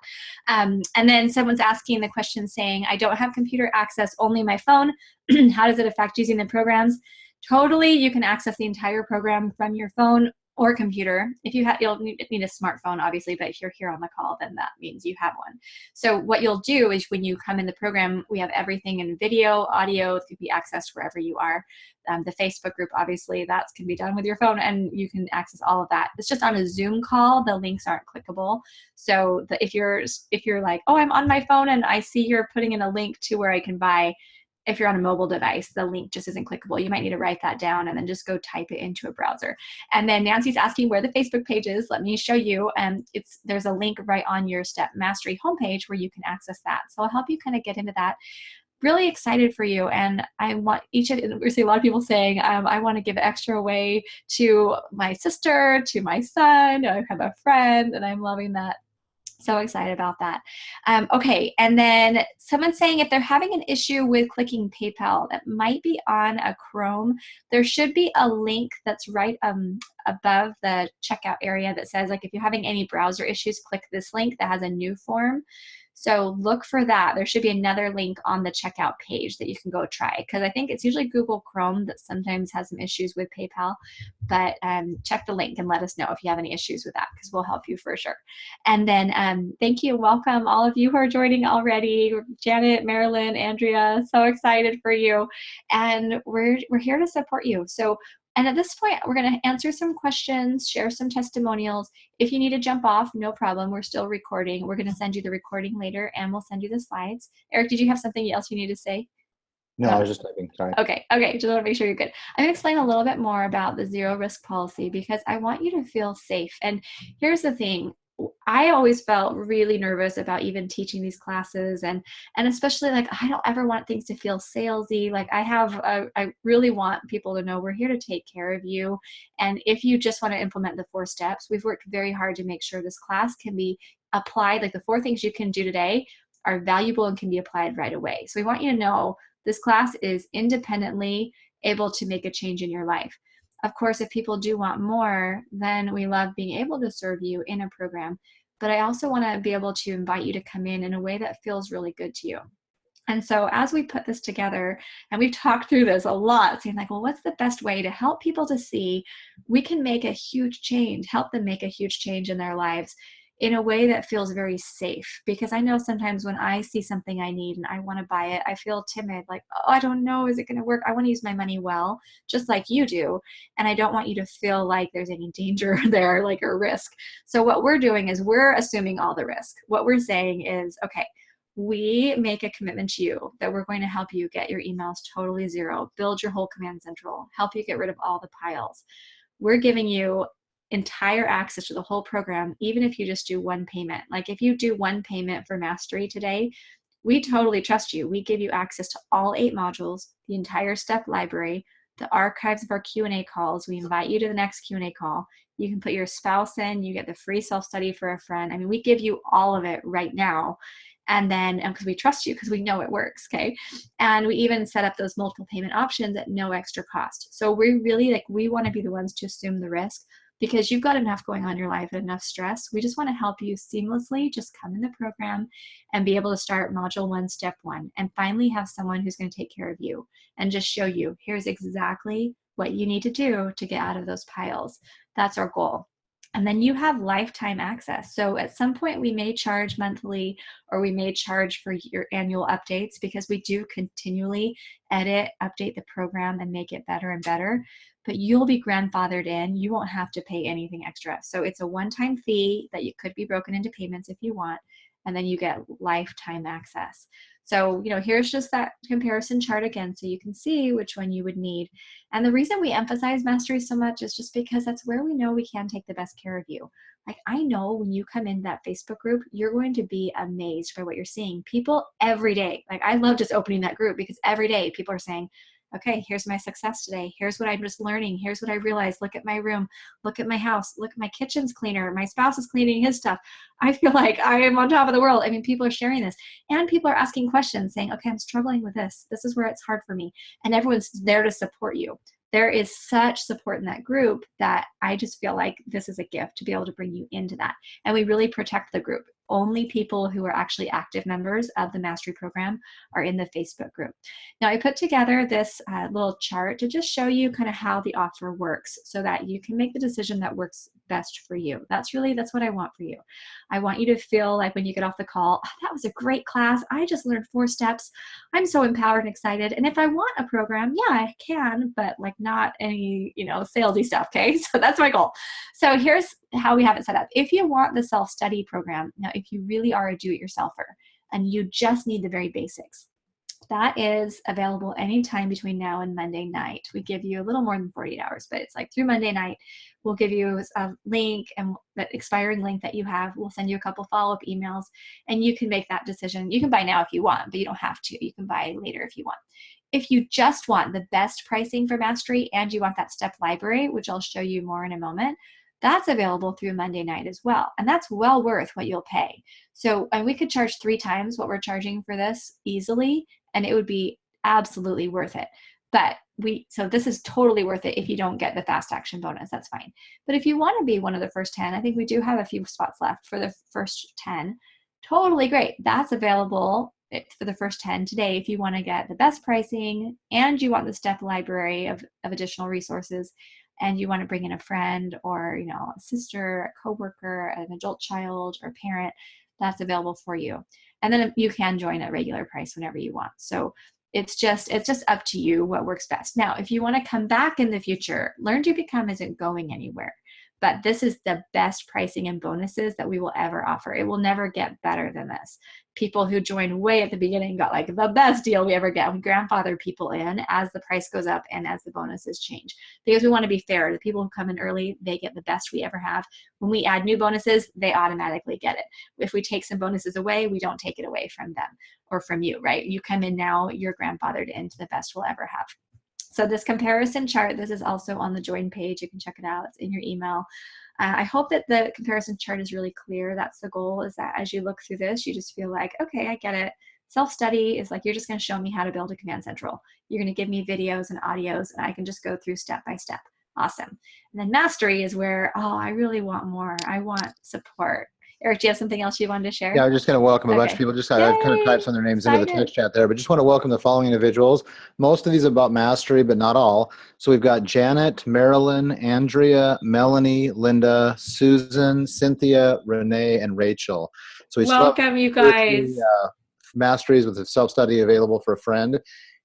And then someone's asking the question saying, I don't have computer access, only my phone. How does it affect using the programs? Totally, you can access the entire program from your phone or computer. If you have, you'll need a smartphone, obviously, but if you're here on the call, then that means you have one. So what you'll do is when you come in the program, we have everything in video, audio. It can be accessed wherever you are. The Facebook group, obviously, that can be done with your phone, and you can access all of that. It's just on a Zoom call, the links aren't clickable. So if you're like, oh, I'm on my phone and I see you're putting in a link to where I can buy, if you're on a mobile device, the link just isn't clickable. You might need to write that down and then just go type it into a browser. And then Nancy's asking where the Facebook page is. Let me show you. There's a link right on your Step Mastery homepage where you can access that. So I'll help you kind of get into that. Really excited for you, and I want we see a lot of people saying, I want to give extra away to my sister, to my son. I have a friend, and I'm loving that. So excited about that. Okay, and then someone's saying if they're having an issue with clicking PayPal, that might be on a Chrome. There should be a link that's right above the checkout area that says, like, if you're having any browser issues, click this link that has a new form. So look for that. There should be another link on the checkout page that you can go try, because I think it's usually Google Chrome that sometimes has some issues with PayPal. But check the link and let us know if you have any issues with that, because we'll help you for sure. And then thank you. Welcome all of you who are joining already. Janet, Marilyn, Andrea, so excited for you. And we're here to support you. And at this point, we're going to answer some questions, share some testimonials. If you need to jump off, no problem. We're still recording. We're going to send you the recording later, and we'll send you the slides. Eric, did you have something else you need to say? No, I was just typing. Sorry. Okay. Just want to make sure you're good. I'm going to explain a little bit more about the zero risk policy, because I want you to feel safe. And here's the thing. I always felt really nervous about even teaching these classes, and especially, like, I don't ever want things to feel salesy. Like, I really want people to know we're here to take care of you. And if you just want to implement the 4 steps, we've worked very hard to make sure this class can be applied. Like, the 4 things you can do today are valuable and can be applied right away. So we want you to know this class is independently able to make a change in your life. Of course, if people do want more, then we love being able to serve you in a program. But I also want to be able to invite you to come in a way that feels really good to you. And so as we put this together, and we've talked through this a lot, saying like, well, what's the best way to help people to see we can make a huge change, help them make a huge change in their lives in a way that feels very safe? Because I know sometimes when I see something I need and I want to buy it, I feel timid, like, oh, I don't know, is it going to work? I want to use my money well, just like you do. And I don't want you to feel like there's any danger there, like a risk. So what we're doing is we're assuming all the risk. What we're saying is, okay, we make a commitment to you that we're going to help you get your emails totally zero, build your whole command central, help you get rid of all the piles. We're giving you entire access to the whole program, even if you just do one payment. Like if you do one payment for Mastery today, we totally trust you. We give you access to all 8 modules, the entire step library, the archives of our Q&A calls. We invite you to the next Q&A call. You can put your spouse in, you get the free self-study for a friend. I mean, we give you all of it right now. And then, because we trust you, because we know it works, okay? And we even set up those multiple payment options at no extra cost. So we really, like, we want to be the ones to assume the risk, because you've got enough going on in your life and enough stress. We just want to help you seamlessly just come in the program and be able to start module 1, step 1, and finally have someone who's going to take care of you and just show you, here's exactly what you need to do to get out of those piles. That's our goal. And then you have lifetime access. So at some point we may charge monthly, or we may charge for your annual updates, because we do continually edit, update the program and make it better and better. But you'll be grandfathered in. You won't have to pay anything extra. So it's a one-time fee that you could be broken into payments if you want, and then you get lifetime access. So, you know, here's just that comparison chart again, so you can see which one you would need. And the reason we emphasize Mastery so much is just because that's where we know we can take the best care of you. Like, I know when you come in that Facebook group, you're going to be amazed by what you're seeing. People every day, like, I love just opening that group, because every day people are saying, okay, here's my success today. Here's what I'm just learning. Here's what I realized. Look at my room. Look at my house. Look, my kitchen's cleaner. My spouse is cleaning his stuff. I feel like I am on top of the world. I mean, people are sharing this, and people are asking questions saying, okay, I'm struggling with this. This is where it's hard for me. And everyone's there to support you. There is such support in that group that I just feel like this is a gift to be able to bring you into that. And we really protect the group. Only people who are actually active members of the Mastery program are in the Facebook group. Now, I put together this little chart to just show you kind of how the offer works, so that you can make the decision that works best for you. That's what I want for you. I want you to feel like when you get off the call, oh, that was a great class. I just learned 4 steps. I'm so empowered and excited. And if I want a program, yeah, I can, but like not any, you know, salesy stuff, okay? So that's my goal. So here's how we have it set up. If you want the self-study program, now if you really are a do-it-yourselfer and you just need the very basics, that is available anytime between now and Monday night. We give you a little more than 48 hours, but it's like through Monday night. We'll give you a link, and that expiring link that you have, we'll send you a couple follow-up emails, and you can make that decision. You can buy now if you want, but you don't have to. You can buy later if you want. If you just want the best pricing for Mastery and you want that step library, which I'll show you more in a moment, that's available through Monday night as well. And that's well worth what you'll pay. So, and we could charge 3 times what we're charging for this easily, and it would be absolutely worth it. But so this is totally worth it if you don't get the fast action bonus, that's fine. But if you want to be one of the first 10, I think we do have a few spots left for the first 10. Totally great. That's available for the first 10 today if you want to get the best pricing and you want the step library of additional resources, and you want to bring in a friend or, you know, a sister, a coworker, an adult child, or parent. That's available for you. And then you can join at regular price whenever you want. So it's just up to you what works best. Now, if you want to come back in the future, LearnDoBecome isn't going anywhere. But this is the best pricing and bonuses that we will ever offer. It will never get better than this. People who joined way at the beginning got like the best deal we ever get. We grandfather people in as the price goes up and as the bonuses change, because we want to be fair. The people who come in early, they get the best we ever have. When we add new bonuses, they automatically get it. If we take some bonuses away, we don't take it away from them or from you, right? You come in now, you're grandfathered into the best we'll ever have. So this comparison chart, this is also on the join page. You can check it out. It's in your email. I hope that the comparison chart is really clear. That's the goal, is that as you look through this, you just feel like, okay, I get it. Self-study is like, you're just going to show me how to build a command central. You're going to give me videos and audios, and I can just go through step by step. Awesome. And then Mastery is where, oh, I really want more. I want support. Eric, do you have something else you wanted to Yeah, share? I'm just going to welcome a bunch of Okay. people. Just I kind of typed Yay! some of their names into the Excited. text chat there, but just want to welcome the following individuals. Most of these about mastery, but not all. So we've got Janet, Marilyn, Andrea, Melanie, Linda, Susan, Cynthia, Renee, and Rachel. So we still have Welcome, you two or three guys. masteries with the self-study available for a friend,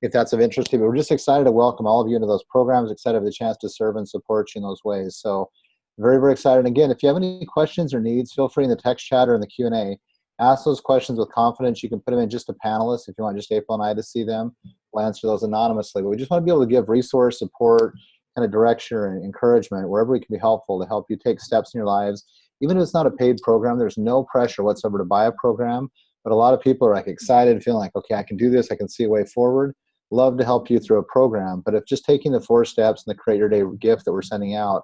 if that's of interest to you. But we're just excited to welcome all of you into those programs, excited for the chance to serve and support you in those ways. So very, very excited. And again, if you have any questions or needs, feel free in the text chat or in the Q&A. Ask those questions with confidence. You can put them in just a panelist if you want just April and I to see them. We'll answer those anonymously. But we just want to be able to give resource, support, kind of direction and encouragement wherever we can be helpful to help you take steps in your lives. Even if it's not a paid program, there's no pressure whatsoever to buy a program. But a lot of people are like excited, feeling like, okay, I can do this. I can see a way forward. Love to help you through a program. But if just taking the 4 steps and the Create Your Day gift that we're sending out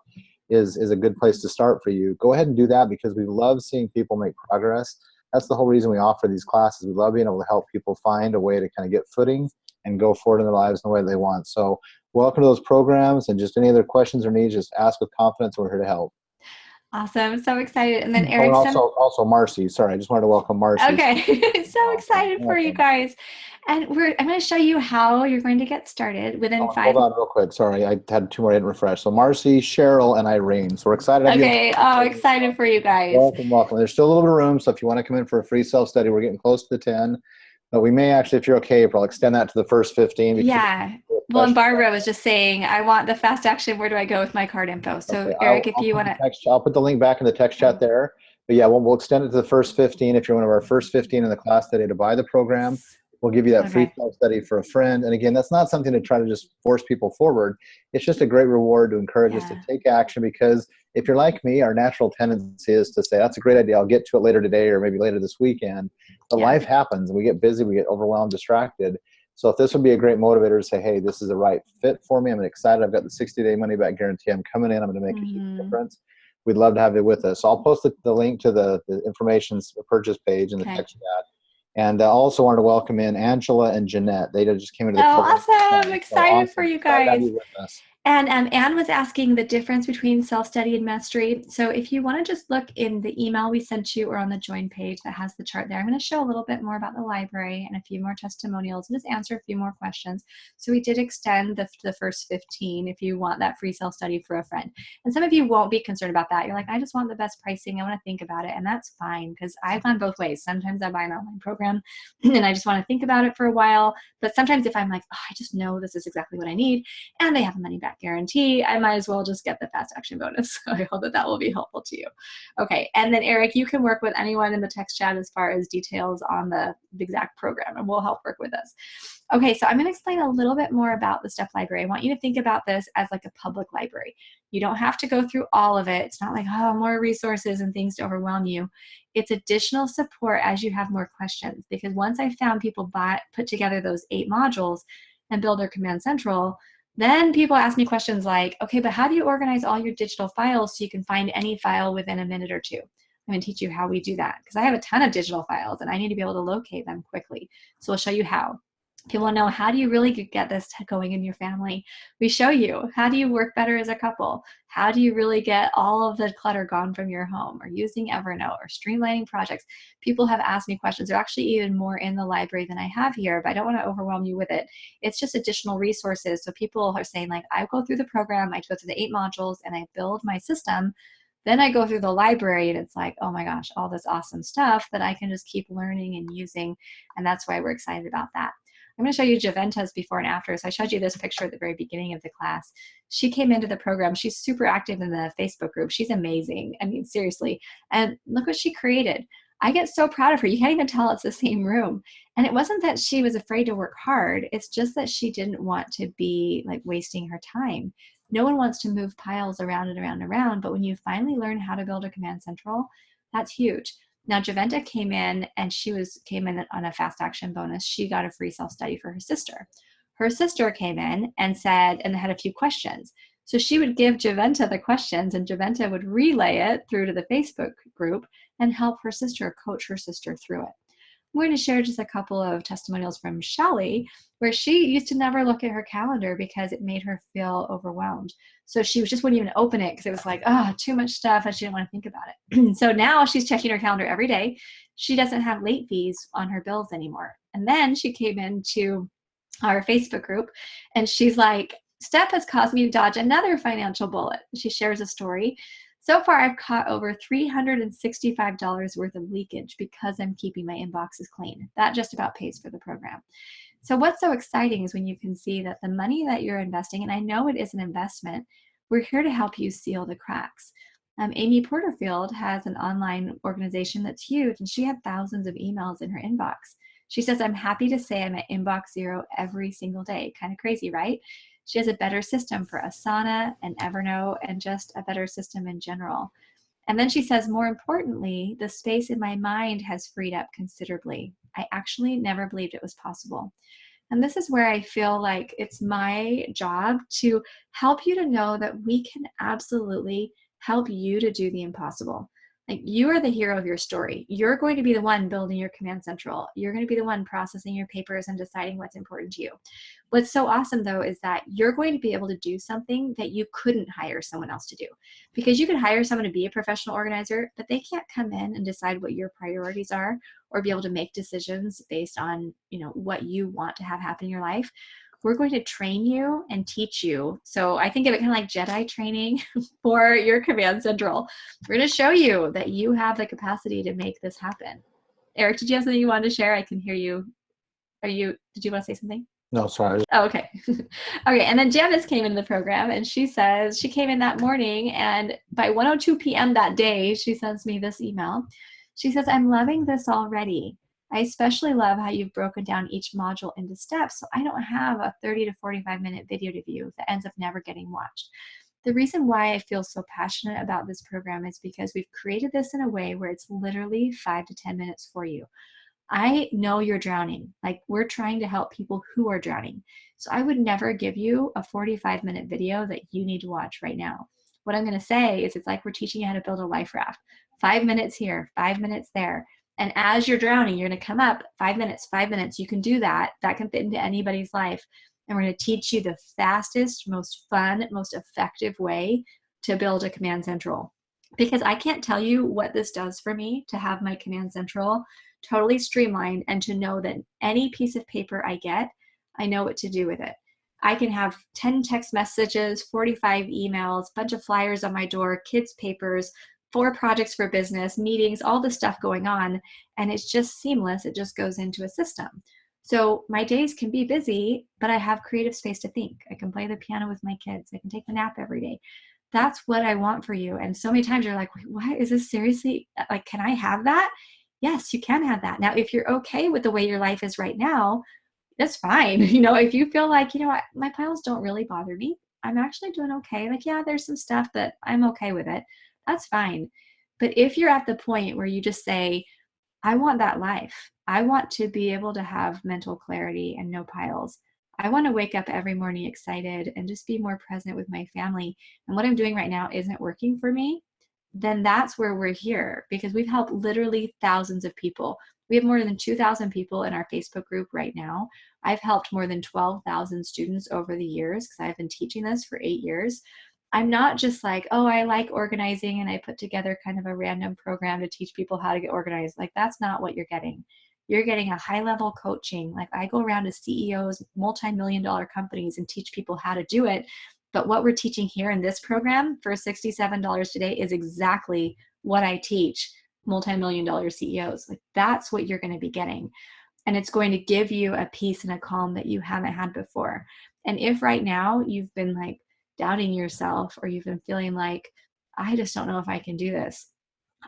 is a good place to start for you, go ahead and do that, because we love seeing people make progress. That's the whole reason we offer these classes. We love being able to help people find a way to kind of get footing and go forward in their lives in the way they want. So welcome to those programs, and just any other questions or needs, just ask with confidence. We're here to help. Awesome. So excited. And then Oh, and Eric, also Marcy. Sorry, I just wanted to welcome Marcy. okay. So excited for you Welcome. guys. And I'm going to show you how you're going to get started within Oh, 5. hold on real quick. Sorry, I had 2 more I didn't refresh. So Marcy, Cheryl, and Irene. So we're excited to have you. Okay. Oh, excited for you guys. Welcome, welcome. There's still a little bit of room, so if you want to come in for a free self-study, we're getting close to the 10. But we may actually, if you're okay, April, extend that to the first 15. Yeah. Well, and Barbara was just saying, I want the fast action. Where do I go with my card info? So Okay, Eric, if you want to. I'll put the link back in the text chat there. But yeah, we'll extend it to the first 15. If you're one of our first 15 in the class today to buy the program, we'll give you that free Okay. self-study for a friend. And again, that's not something to try to just force people forward. It's just a great reward to encourage us to take action, because if you're like me, our natural tendency is to say, that's a great idea, I'll get to it later today or maybe later this weekend. But life happens and we get busy, we get overwhelmed, distracted. So if this would be a great motivator to say, hey, this is the right fit for me, I'm excited, I've got the 60-day money-back guarantee, I'm coming in, I'm going to make a huge difference, we'd love to have you with us. So I'll post the link to the information purchase page in the text chat. And I also wanted to welcome in Angela and Jeanette. They just came into the program. Awesome. Excited for you guys. Excited to have you with us. And Anne was asking the difference between self-study and mastery. So if you want to just look in the email we sent you or on the join page that has the chart there, I'm going to show a little bit more about the library and a few more testimonials and just answer a few more questions. So we did extend the first 15 if you want that free self-study for a friend. And some of you won't be concerned about that. You're like, I just want the best pricing. I want to think about it. And that's fine, because I've gone both ways. Sometimes I buy an online program and I just want to think about it for a while. But sometimes if I'm like, oh, I just know this is exactly what I need, and they have a money back guarantee, I might as well just get the fast action bonus. So I hope that that will be helpful to you. Okay, and then Eric, you can work with anyone in the text chat as far as details on the exact program, and we'll help work with us. Okay, so I'm going to explain a little bit more about the STEP library. I want you to think about this as like a public library. You don't have to go through all of it. It's not like, oh, more resources and things to overwhelm you. It's additional support as you have more questions, because once I found people put together those 8 modules and build their Command Central, then people ask me questions like, okay, but how do you organize all your digital files so you can find any file within a minute or 2? I'm going to teach you how we do that, because I have a ton of digital files and I need to be able to locate them quickly. So we'll show you how. People want to know, how do you really get this going in your family? We show you. How do you work better as a couple? How do you really get all of the clutter gone from your home, or using Evernote, or streamlining projects? People have asked me questions. There are actually even more in the library than I have here, but I don't want to overwhelm you with it. It's just additional resources. So people are saying, like, I go through the program, I go through the 8 modules, and I build my system. Then I go through the library and it's like, oh my gosh, all this awesome stuff that I can just keep learning and using. And that's why we're excited about that. I'm going to show you Javenta's before and after. So I showed you this picture at the very beginning of the class. She came into the program. She's super active in the Facebook group. She's amazing. I mean, seriously. And look what she created. I get so proud of her. You can't even tell it's the same room. And it wasn't that she was afraid to work hard. It's just that she didn't want to be like wasting her time. No one wants to move piles around and around and around. But when you finally learn how to build a Command Central, that's huge. Now, Javenta came in and came in on a fast action bonus. She got a free self-study for her sister. Her sister came in and had a few questions. So she would give Javenta the questions, and Javenta would relay it through to the Facebook group and help her sister, coach her sister through it. We're going to share just a couple of testimonials from Shelly, where she used to never look at her calendar because it made her feel overwhelmed. So she just wouldn't even open it because it was like, oh, too much stuff, and she didn't want to think about it. So now she's checking her calendar every day. She doesn't have late fees on her bills anymore. And then she came into our Facebook group, and she's like, Steph has caused me to dodge another financial bullet. She shares a story. So far, I've caught over $365 worth of leakage because I'm keeping my inboxes clean. That just about pays for the program. So what's so exciting is when you can see that the money that you're investing, and I know it is an investment, we're here to help you seal the cracks. Amy Porterfield has an online organization that's huge, and she had thousands of emails in her inbox. She says, I'm happy to say I'm at inbox zero every single day. Kind of crazy, right? She has a better system for Asana and Evernote and just a better system in general. And then she says, more importantly, the space in my mind has freed up considerably. I actually never believed it was possible. And this is where I feel like it's my job to help you to know that we can absolutely help you to do the impossible. Like, you are the hero of your story. You're going to be the one building your command central. You're going to be the one processing your papers and deciding what's important to you. What's so awesome though is that you're going to be able to do something that you couldn't hire someone else to do. Because you could hire someone to be a professional organizer, but they can't come in and decide what your priorities are or be able to make decisions based on, what you want to have happen in your life. We're going to train you and teach you. So I think of it kind of like Jedi training for your command central. We're going to show you that you have the capacity to make this happen. Eric, did you have something you wanted to share? I can hear you. Did you want to say something? No, sorry. Oh, okay. Okay, and then Janice came in the program, and she says she came in that morning, and by 1:02 p.m. that day, she sends me this email. She says, I'm loving this already. I especially love how you've broken down each module into steps, so I don't have a 30 to 45-minute video to view that ends up never getting watched. The reason why I feel so passionate about this program is because we've created this in a way where it's literally 5 to 10 minutes for you. I know you're drowning. Like, we're trying to help people who are drowning. So I would never give you a 45-minute video that you need to watch right now. What I'm going to say is it's like we're teaching you how to build a life raft. 5 minutes here, 5 minutes there. And as you're drowning, you're going to come up 5 minutes, 5 minutes. You can do that. That can fit into anybody's life. And we're going to teach you the fastest, most fun, most effective way to build a command central. Because I can't tell you what this does for me to have my command central totally streamlined and to know that any piece of paper I get, I know what to do with it. I can have 10 text messages, 45 emails, bunch of flyers on my door, kids' papers, 4 projects for business, meetings, all this stuff going on, and it's just seamless. It just goes into a system. So my days can be busy, but I have creative space to think. I can play the piano with my kids. I can take a nap every day. That's what I want for you. And so many times you're like, wait, what? Is this seriously? Like, can I have that? Yes, you can have that. Now, if you're okay with the way your life is right now, that's fine. If you feel like, my piles don't really bother me. I'm actually doing okay. Like, yeah, there's some stuff that I'm okay with it. That's fine. But if you're at the point where you just say, I want that life. I want to be able to have mental clarity and no piles. I want to wake up every morning excited and just be more present with my family. And what I'm doing right now isn't working for me. Then that's where we're here, because we've helped literally thousands of people. We have more than 2,000 people in our Facebook group right now. I've helped more than 12,000 students over the years because I've been teaching this for 8 years. I'm not just like, oh, I like organizing and I put together kind of a random program to teach people how to get organized. Like, that's not what you're getting. You're getting a high-level coaching. Like, I go around to CEOs, multi-million-dollar companies, and teach people how to do it. But what we're teaching here in this program for $67 today is exactly what I teach multi-million-dollar CEOs. Like, that's what you're going to be getting. And it's going to give you a peace and a calm that you haven't had before. And if right now you've been like doubting yourself, or you've been feeling like, I just don't know if I can do this,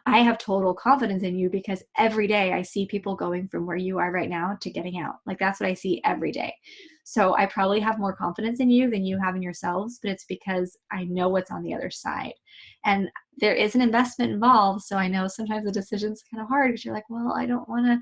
I have total confidence in you, because every day I see people going from where you are right now to getting out. Like, that's what I see every day. So I probably have more confidence in you than you have in yourselves, but it's because I know what's on the other side. And there is an investment involved. So I know sometimes the decision's kind of hard because you're like, well, I don't want to,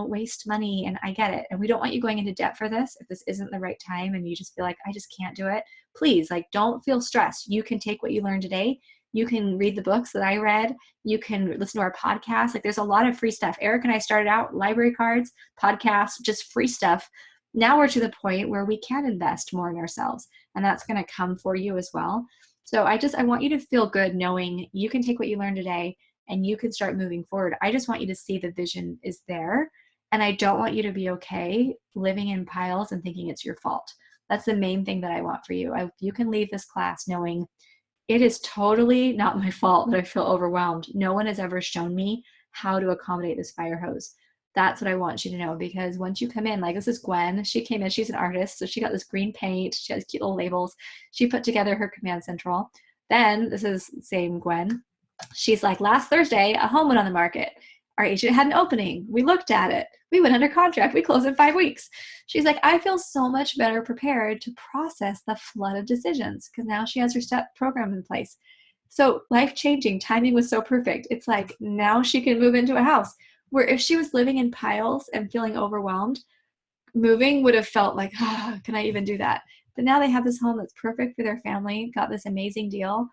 waste money, and I get it. And we don't want you going into debt for this. If this isn't the right time and you just feel like, I just can't do it, please, like, don't feel stressed. You can take what you learned today You can read the books that I read. You can listen to our podcast. Like there's a lot of free stuff. Eric and I started out library cards, podcasts, just free stuff. Now we're to the point where we can invest more in ourselves, and that's going to come for you as well. So I want you to feel good knowing you can take what you learned today and you can start moving forward. I just want you to see the vision is there. And I don't want you to be okay living in piles and thinking it's your fault. That's the main thing that I want for you. You can leave this class knowing it is totally not my fault that I feel overwhelmed. No one has ever shown me how to accommodate this fire hose. That's what I want you to know, because once you come in, like this is Gwen, she came in, she's an artist, so she got this green paint, she has cute little labels, she put together her command central. Then this is same Gwen, she's like, last Thursday a home went on the market, our agent had an opening, we looked at it, we went under contract, we closed in 5 weeks. She's like, I feel so much better prepared to process the flood of decisions because now she has her step program in place. So life-changing, timing was so perfect. It's like now she can move into a house where if she was living in piles and feeling overwhelmed, moving would have felt like, oh, can I even do that? But now they have this home that's perfect for their family, got this amazing deal.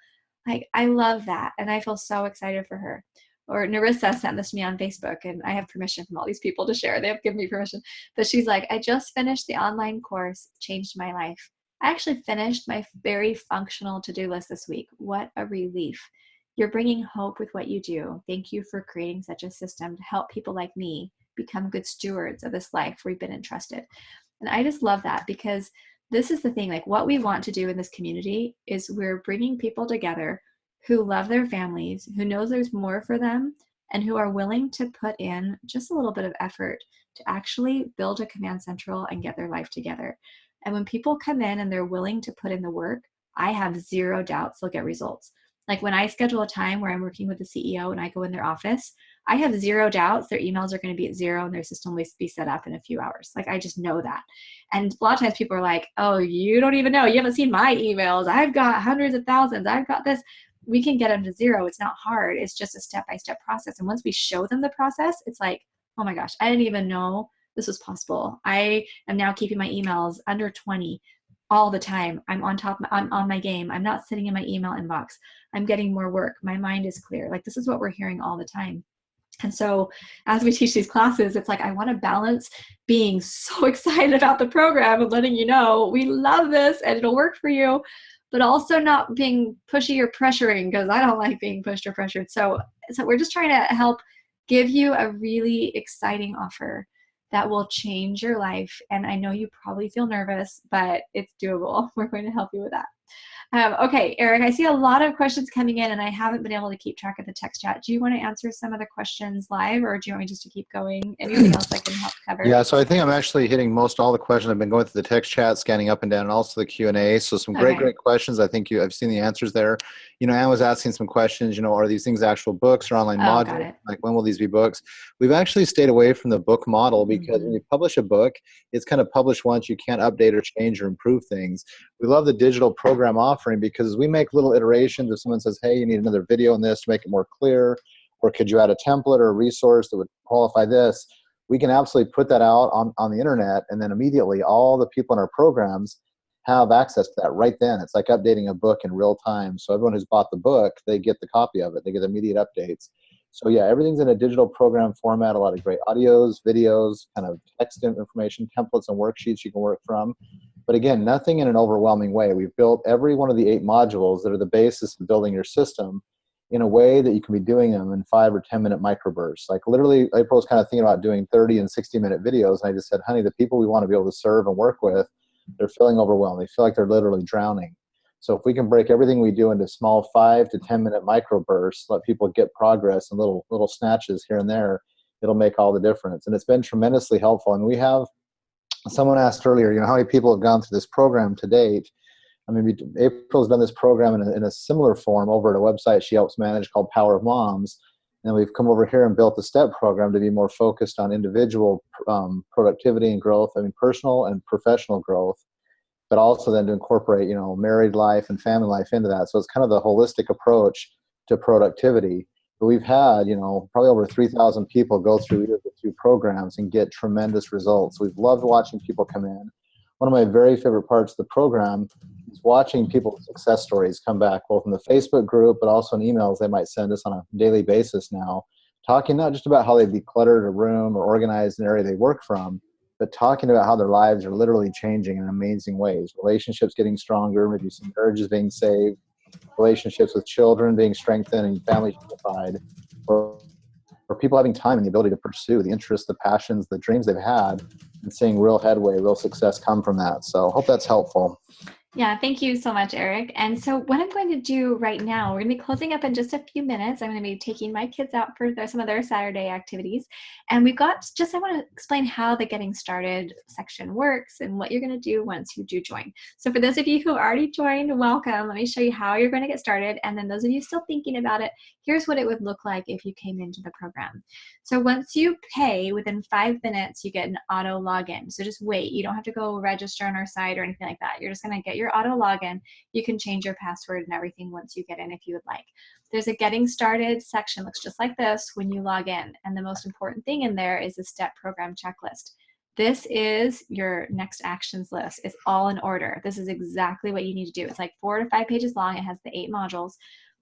Like, I love that. And I feel so excited for her. Or Narissa sent this to me on Facebook, and I have permission from all these people to share. They have given me permission. But she's like, I just finished the online course, changed my life. I actually finished my very functional to-do list this week. What a relief. You're bringing hope with what you do. Thank you for creating such a system to help people like me become good stewards of this life we've been entrusted. And I just love that, because this is the thing, like what we want to do in this community is we're bringing people together who love their families, who knows there's more for them, and who are willing to put in just a little bit of effort to actually build a command central and get their life together. And when people come in and they're willing to put in the work, I have zero doubts they'll get results. Like when I schedule a time where I'm working with the CEO and I go in their office, I have zero doubts their emails are going to be at zero and their system will be set up in a few hours. Like I just know that. And a lot of times people are like, oh, you don't even know. You haven't seen my emails. I've got hundreds of thousands. I've got this. We can get them to zero. It's not hard. It's just a step-by-step process. And once we show them the process, it's like, oh my gosh, I didn't even know this was possible. I am now keeping my emails under 20 all the time. I'm on my game. I'm not sitting in my email inbox. I'm getting more work. My mind is clear. Like this is what we're hearing all the time. And so as we teach these classes, it's like, I want to balance being so excited about the program and letting you know we love this and it'll work for you, but also not being pushy or pressuring, because I don't like being pushed or pressured. So we're just trying to help give you a really exciting offer that will change your life. And I know you probably feel nervous, but it's doable. We're going to help you with that. Okay, Eric, I see a lot of questions coming in and I haven't been able to keep track of the text chat. Do you want to answer some of the questions live, or do you want me just to keep going? Anything else I can help cover? Yeah, so I think I'm actually hitting most all the questions. I've been going through the text chat, scanning up and down, and also the Q&A. So some great questions. I think I've seen the answers there. You know, Anne was asking some questions, you know, are these things actual books or online modules? Like when will these be books? We've actually stayed away from the book model because when you publish a book, it's kind of published once. You can't update or change or improve things. We love the digital program offering because we make little iterations. If someone says, hey, you need another video on this to make it more clear, or could you add a template or a resource that would qualify this? We can absolutely put that out on the internet, and then immediately all the people in our programs have access to that right then. It's like updating a book in real time. So everyone who's bought the book, they get the copy of it. They get immediate updates. So yeah, everything's in a digital program format, a lot of great audios, videos, kind of text information, templates and worksheets you can work from. But again, nothing in an overwhelming way. We've built every one of the 8 modules that are the basis of building your system in a way that you can be doing them in 5 or 10 minute microbursts. Like literally, April was kind of thinking about doing 30 and 60-minute videos. And I just said, honey, the people we want to be able to serve and work with, they're feeling overwhelmed. They feel like they're literally drowning. So if we can break everything we do into small 5 to 10 minute microbursts, let people get progress and little snatches here and there, it'll make all the difference. And it's been tremendously helpful. And we have, someone asked earlier, you know, how many people have gone through this program to date? I mean, April's done this program in a similar form over at a website she helps manage called Power of Moms. And we've come over here and built the STEP program to be more focused on individual productivity and growth. I mean, personal and professional growth, but also then to incorporate, you know, married life and family life into that. So it's kind of the holistic approach to productivity. But we've had, you know, probably over 3,000 people go through either of the 2 programs and get tremendous results. We've loved watching people come in. One of my very favorite parts of the program is watching people's success stories come back, both in the Facebook group, but also in emails they might send us on a daily basis now, talking not just about how they decluttered a room or organized an area they work from, but talking about how their lives are literally changing in amazing ways. Relationships getting stronger, maybe some marriages being saved, relationships with children being strengthened and families unified, or people having time and the ability to pursue the interests, the passions, the dreams they've had, and seeing real headway, real success come from that. So hope that's helpful. Yeah, thank you so much, Eric. And so what I'm going to do right now, we're going to be closing up in just a few minutes. I'm going to be taking my kids out for some of their Saturday activities. And we've got I want to explain how the Getting Started section works and what you're going to do once you do join. So for those of you who already joined, welcome. Let me show you how you're going to get started. And then those of you still thinking about it, here's what it would look like if you came into the program. So once you pay, within 5 minutes, you get an auto login. So just wait. You don't have to go register on our site or anything like that. You're just going to get your auto login. You can change your password and everything once you get in if you would like. There's a Getting Started section, looks just like this when you log in. And the most important thing in there is the STEP program checklist. This is your next actions list. It's all in order. This is exactly what you need to do. It's like 4 to 5 pages long. It has the 8 modules.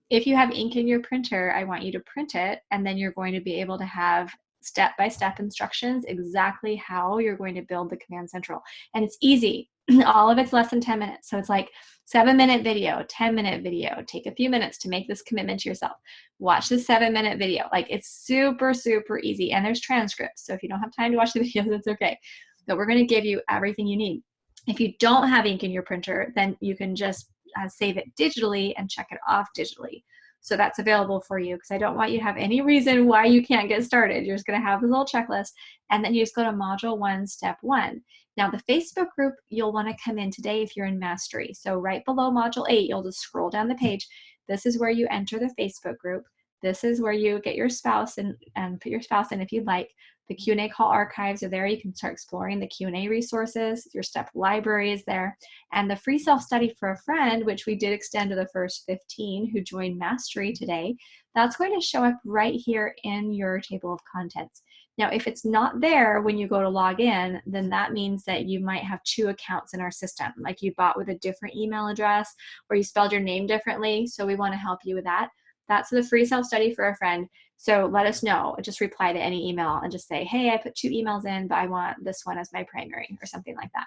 If you have ink in your printer, I want you to print it, and then you're going to be able to have step-by-step instructions exactly how you're going to build the Command Central. And it's easy. All of it's less than 10 minutes. So it's like 7-minute video, 10-minute video. Take a few minutes to make this commitment to yourself. Watch the 7-minute video. Like, it's super, super easy. And there's transcripts. So if you don't have time to watch the videos, it's okay. But we're going to give you everything you need. If you don't have ink in your printer, then you can just save it digitally and check it off digitally. So that's available for you, because I don't want you to have any reason why you can't get started. You're just going to have this little checklist, and then you just go to Module 1, Step 1. Now, the Facebook group, you'll want to come in today if you're in Mastery. So right below Module 8, you'll just scroll down the page. This is where you enter the Facebook group. This is where you get your spouse and put your spouse in if you'd like. The Q&A call archives are there. You can start exploring the Q&A resources. Your STEP library is there. And the free self-study for a friend, which we did extend to the first 15 who joined Mastery today, that's going to show up right here in your table of contents. Now, if it's not there when you go to log in, then that means that you might have 2 accounts in our system, like you bought with a different email address or you spelled your name differently. So we want to help you with that. That's the free self-study for a friend. So let us know. Just reply to any email and just say, hey, I put 2 emails in, but I want this one as my primary, or something like that.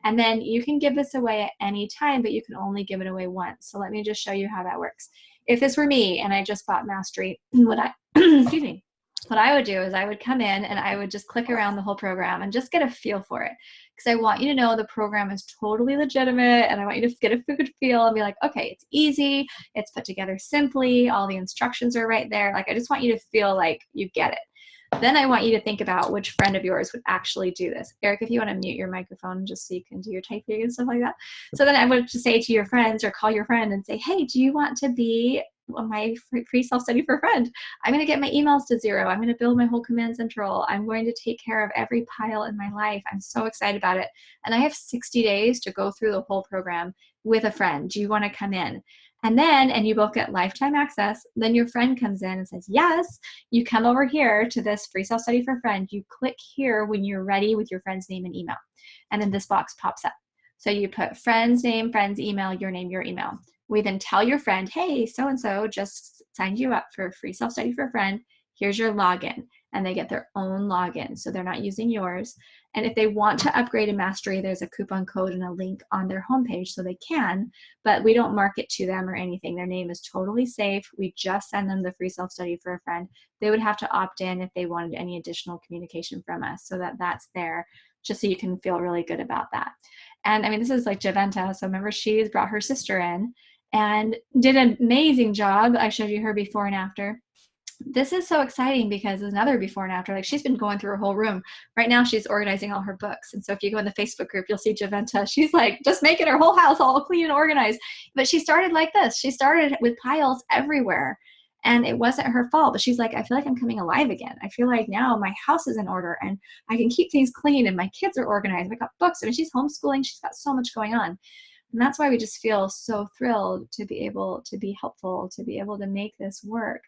And then you can give this away at any time, but you can only give it away once. So let me just show you how that works. If this were me and I just bought Mastery, excuse me, what I would do is I would come in and I would just click around the whole program and just get a feel for it. Because I want you to know the program is totally legitimate, and I want you to get a good feel and be like, okay, it's easy, it's put together simply, all the instructions are right there. Like, I just want you to feel like you get it. Then I want you to think about which friend of yours would actually do this. Eric, if you want to mute your microphone just so you can do your typing and stuff like that. So then I would just say to your friends, or call your friend and say, hey, do you want to be my free self-study for a friend? I'm going to get my emails to 0. I'm going to build my whole Command Central. I'm going to take care of every pile in my life. I'm so excited about it. And I have 60 days to go through the whole program with a friend. Do you want to come in? And you both get lifetime access. Then your friend comes in and says, yes. You come over here to this free self-study for a friend. You click here when you're ready with your friend's name and email. And then this box pops up. So you put friend's name, friend's email, your name, your email. We then tell your friend, hey, so-and-so just signed you up for a free self-study for a friend. Here's your login. And they get their own login, so they're not using yours. And if they want to upgrade to Mastery, there's a coupon code and a link on their homepage, so they can, but we don't market to them or anything. Their name is totally safe. We just send them the free self-study for a friend. They would have to opt in if they wanted any additional communication from us, so that's there, just so you can feel really good about that. And I mean, this is like Javenta. So remember, she's brought her sister in and did an amazing job. I showed you her before and after. This is so exciting because there's another before and after. Like, she's been going through her whole room. Right now she's organizing all her books. And so if you go in the Facebook group, you'll see Javenta. She's like just making her whole house all clean and organized. But she started like this. She started with piles everywhere. And it wasn't her fault, but she's like, I feel like I'm coming alive again. I feel like now my house is in order and I can keep things clean and my kids are organized. I got books. I mean, she's homeschooling. She's got so much going on. And that's why we just feel so thrilled to be able to be helpful, to be able to make this work.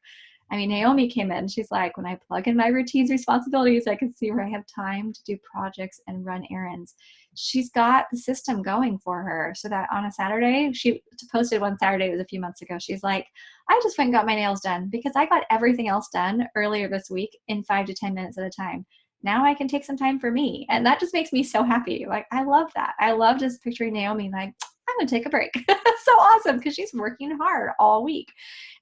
I mean, Naomi came in, she's like, when I plug in my routines, responsibilities, I can see where I have time to do projects and run errands. She's got the system going for her so that on a Saturday, she posted one Saturday, it was a few months ago. She's like, I just went and got my nails done because I got everything else done earlier this week in 5 to 10 minutes at a time. Now I can take some time for me. And that just makes me so happy. Like, I love that. I love just picturing Naomi like, I'm going to take a break. So awesome, because she's working hard all week.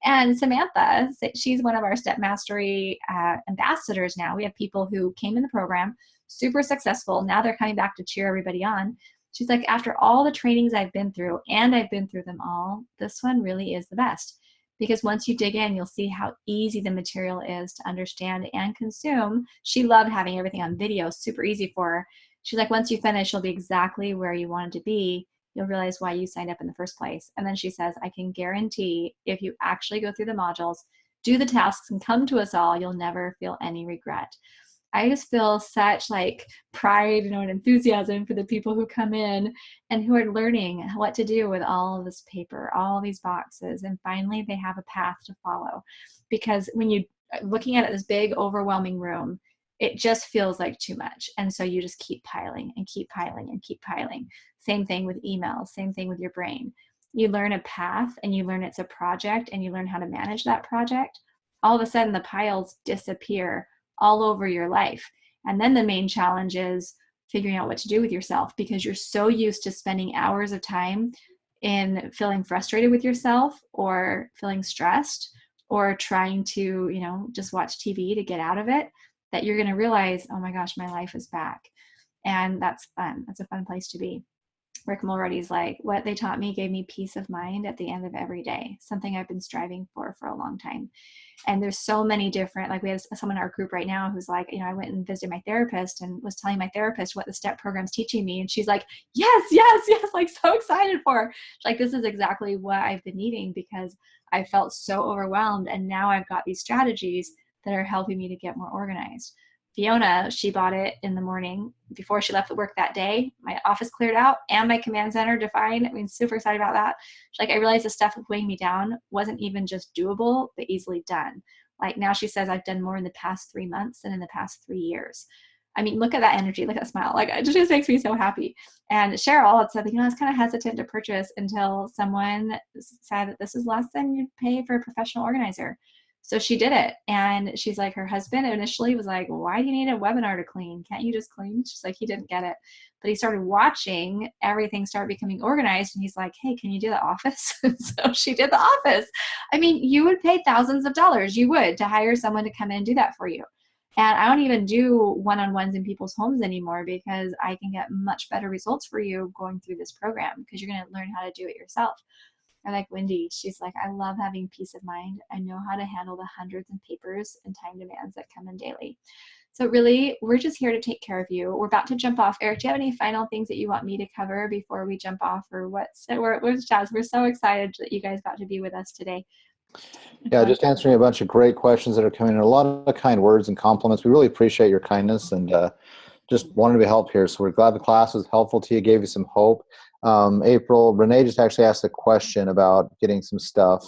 And Samantha, she's one of our Step Mastery ambassadors now. We have people who came in the program, super successful. Now they're coming back to cheer everybody on. She's like, after all the trainings I've been through, and I've been through them all, this one really is the best. Because once you dig in, you'll see how easy the material is to understand and consume. She loved having everything on video, super easy for her. She's like, once you finish, you'll be exactly where you wanted to be. You'll realize why you signed up in the first place. And then she says, I can guarantee if you actually go through the modules, do the tasks, and come to us all, you'll never feel any regret. I just feel such like pride, and enthusiasm for the people who come in and who are learning what to do with all of this paper, all these boxes, and finally they have a path to follow. Because when you looking at it, this big overwhelming room, it just feels like too much. And so you just keep piling and keep piling and keep piling. Same thing with emails, same thing with your brain. You learn a path and you learn it's a project and you learn how to manage that project. All of a sudden the piles disappear all over your life. And then the main challenge is figuring out what to do with yourself, because you're so used to spending hours of time in feeling frustrated with yourself or feeling stressed or trying to, just watch TV to get out of it, that you're going to realize, oh my gosh, my life is back. And that's fun. That's a fun place to be. Rick Mulready's like, what they taught me gave me peace of mind at the end of every day, something I've been striving for a long time. And there's so many different, like we have someone in our group right now who's like, I went and visited my therapist and was telling my therapist what the STEP program's teaching me. And she's like, yes, yes, yes, like so excited for her. She's like, this is exactly what I've been needing because I felt so overwhelmed. And now I've got these strategies that are helping me to get more organized. Fiona, she bought it in the morning before she left work that day. My office cleared out and my command center defined. I mean, super excited about that. She's like, I realized the stuff weighing me down wasn't even just doable, but easily done. Like now she says, I've done more in the past 3 months than in the past 3 years. I mean, look at that energy, look at that smile. Like it just makes me so happy. And Cheryl had said, I was kind of hesitant to purchase until someone said that this is less than you'd pay for a professional organizer. So she did it. And she's like, her husband initially was like, why do you need a webinar to clean? Can't you just clean? She's like, he didn't get it. But he started watching everything start becoming organized. And he's like, hey, can you do the office? So she did the office. I mean, you would pay thousands of dollars. You would to hire someone to come in and do that for you. And I don't even do one-on-ones in people's homes anymore because I can get much better results for you going through this program because you're going to learn how to do it yourself. Or like Wendy, she's like, I love having peace of mind. I know how to handle the hundreds of papers and time demands that come in daily. So really, we're just here to take care of you. We're about to jump off. Eric, do you have any final things that you want me to cover before we jump off? Or what's Jazz? We're so excited that you guys got to be with us today. Yeah, just answering a bunch of great questions that are coming in. A lot of kind words and compliments. We really appreciate your kindness and just wanted to help here. So we're glad the class was helpful to you, gave you some hope. April, Renee just actually asked a question about getting some stuff.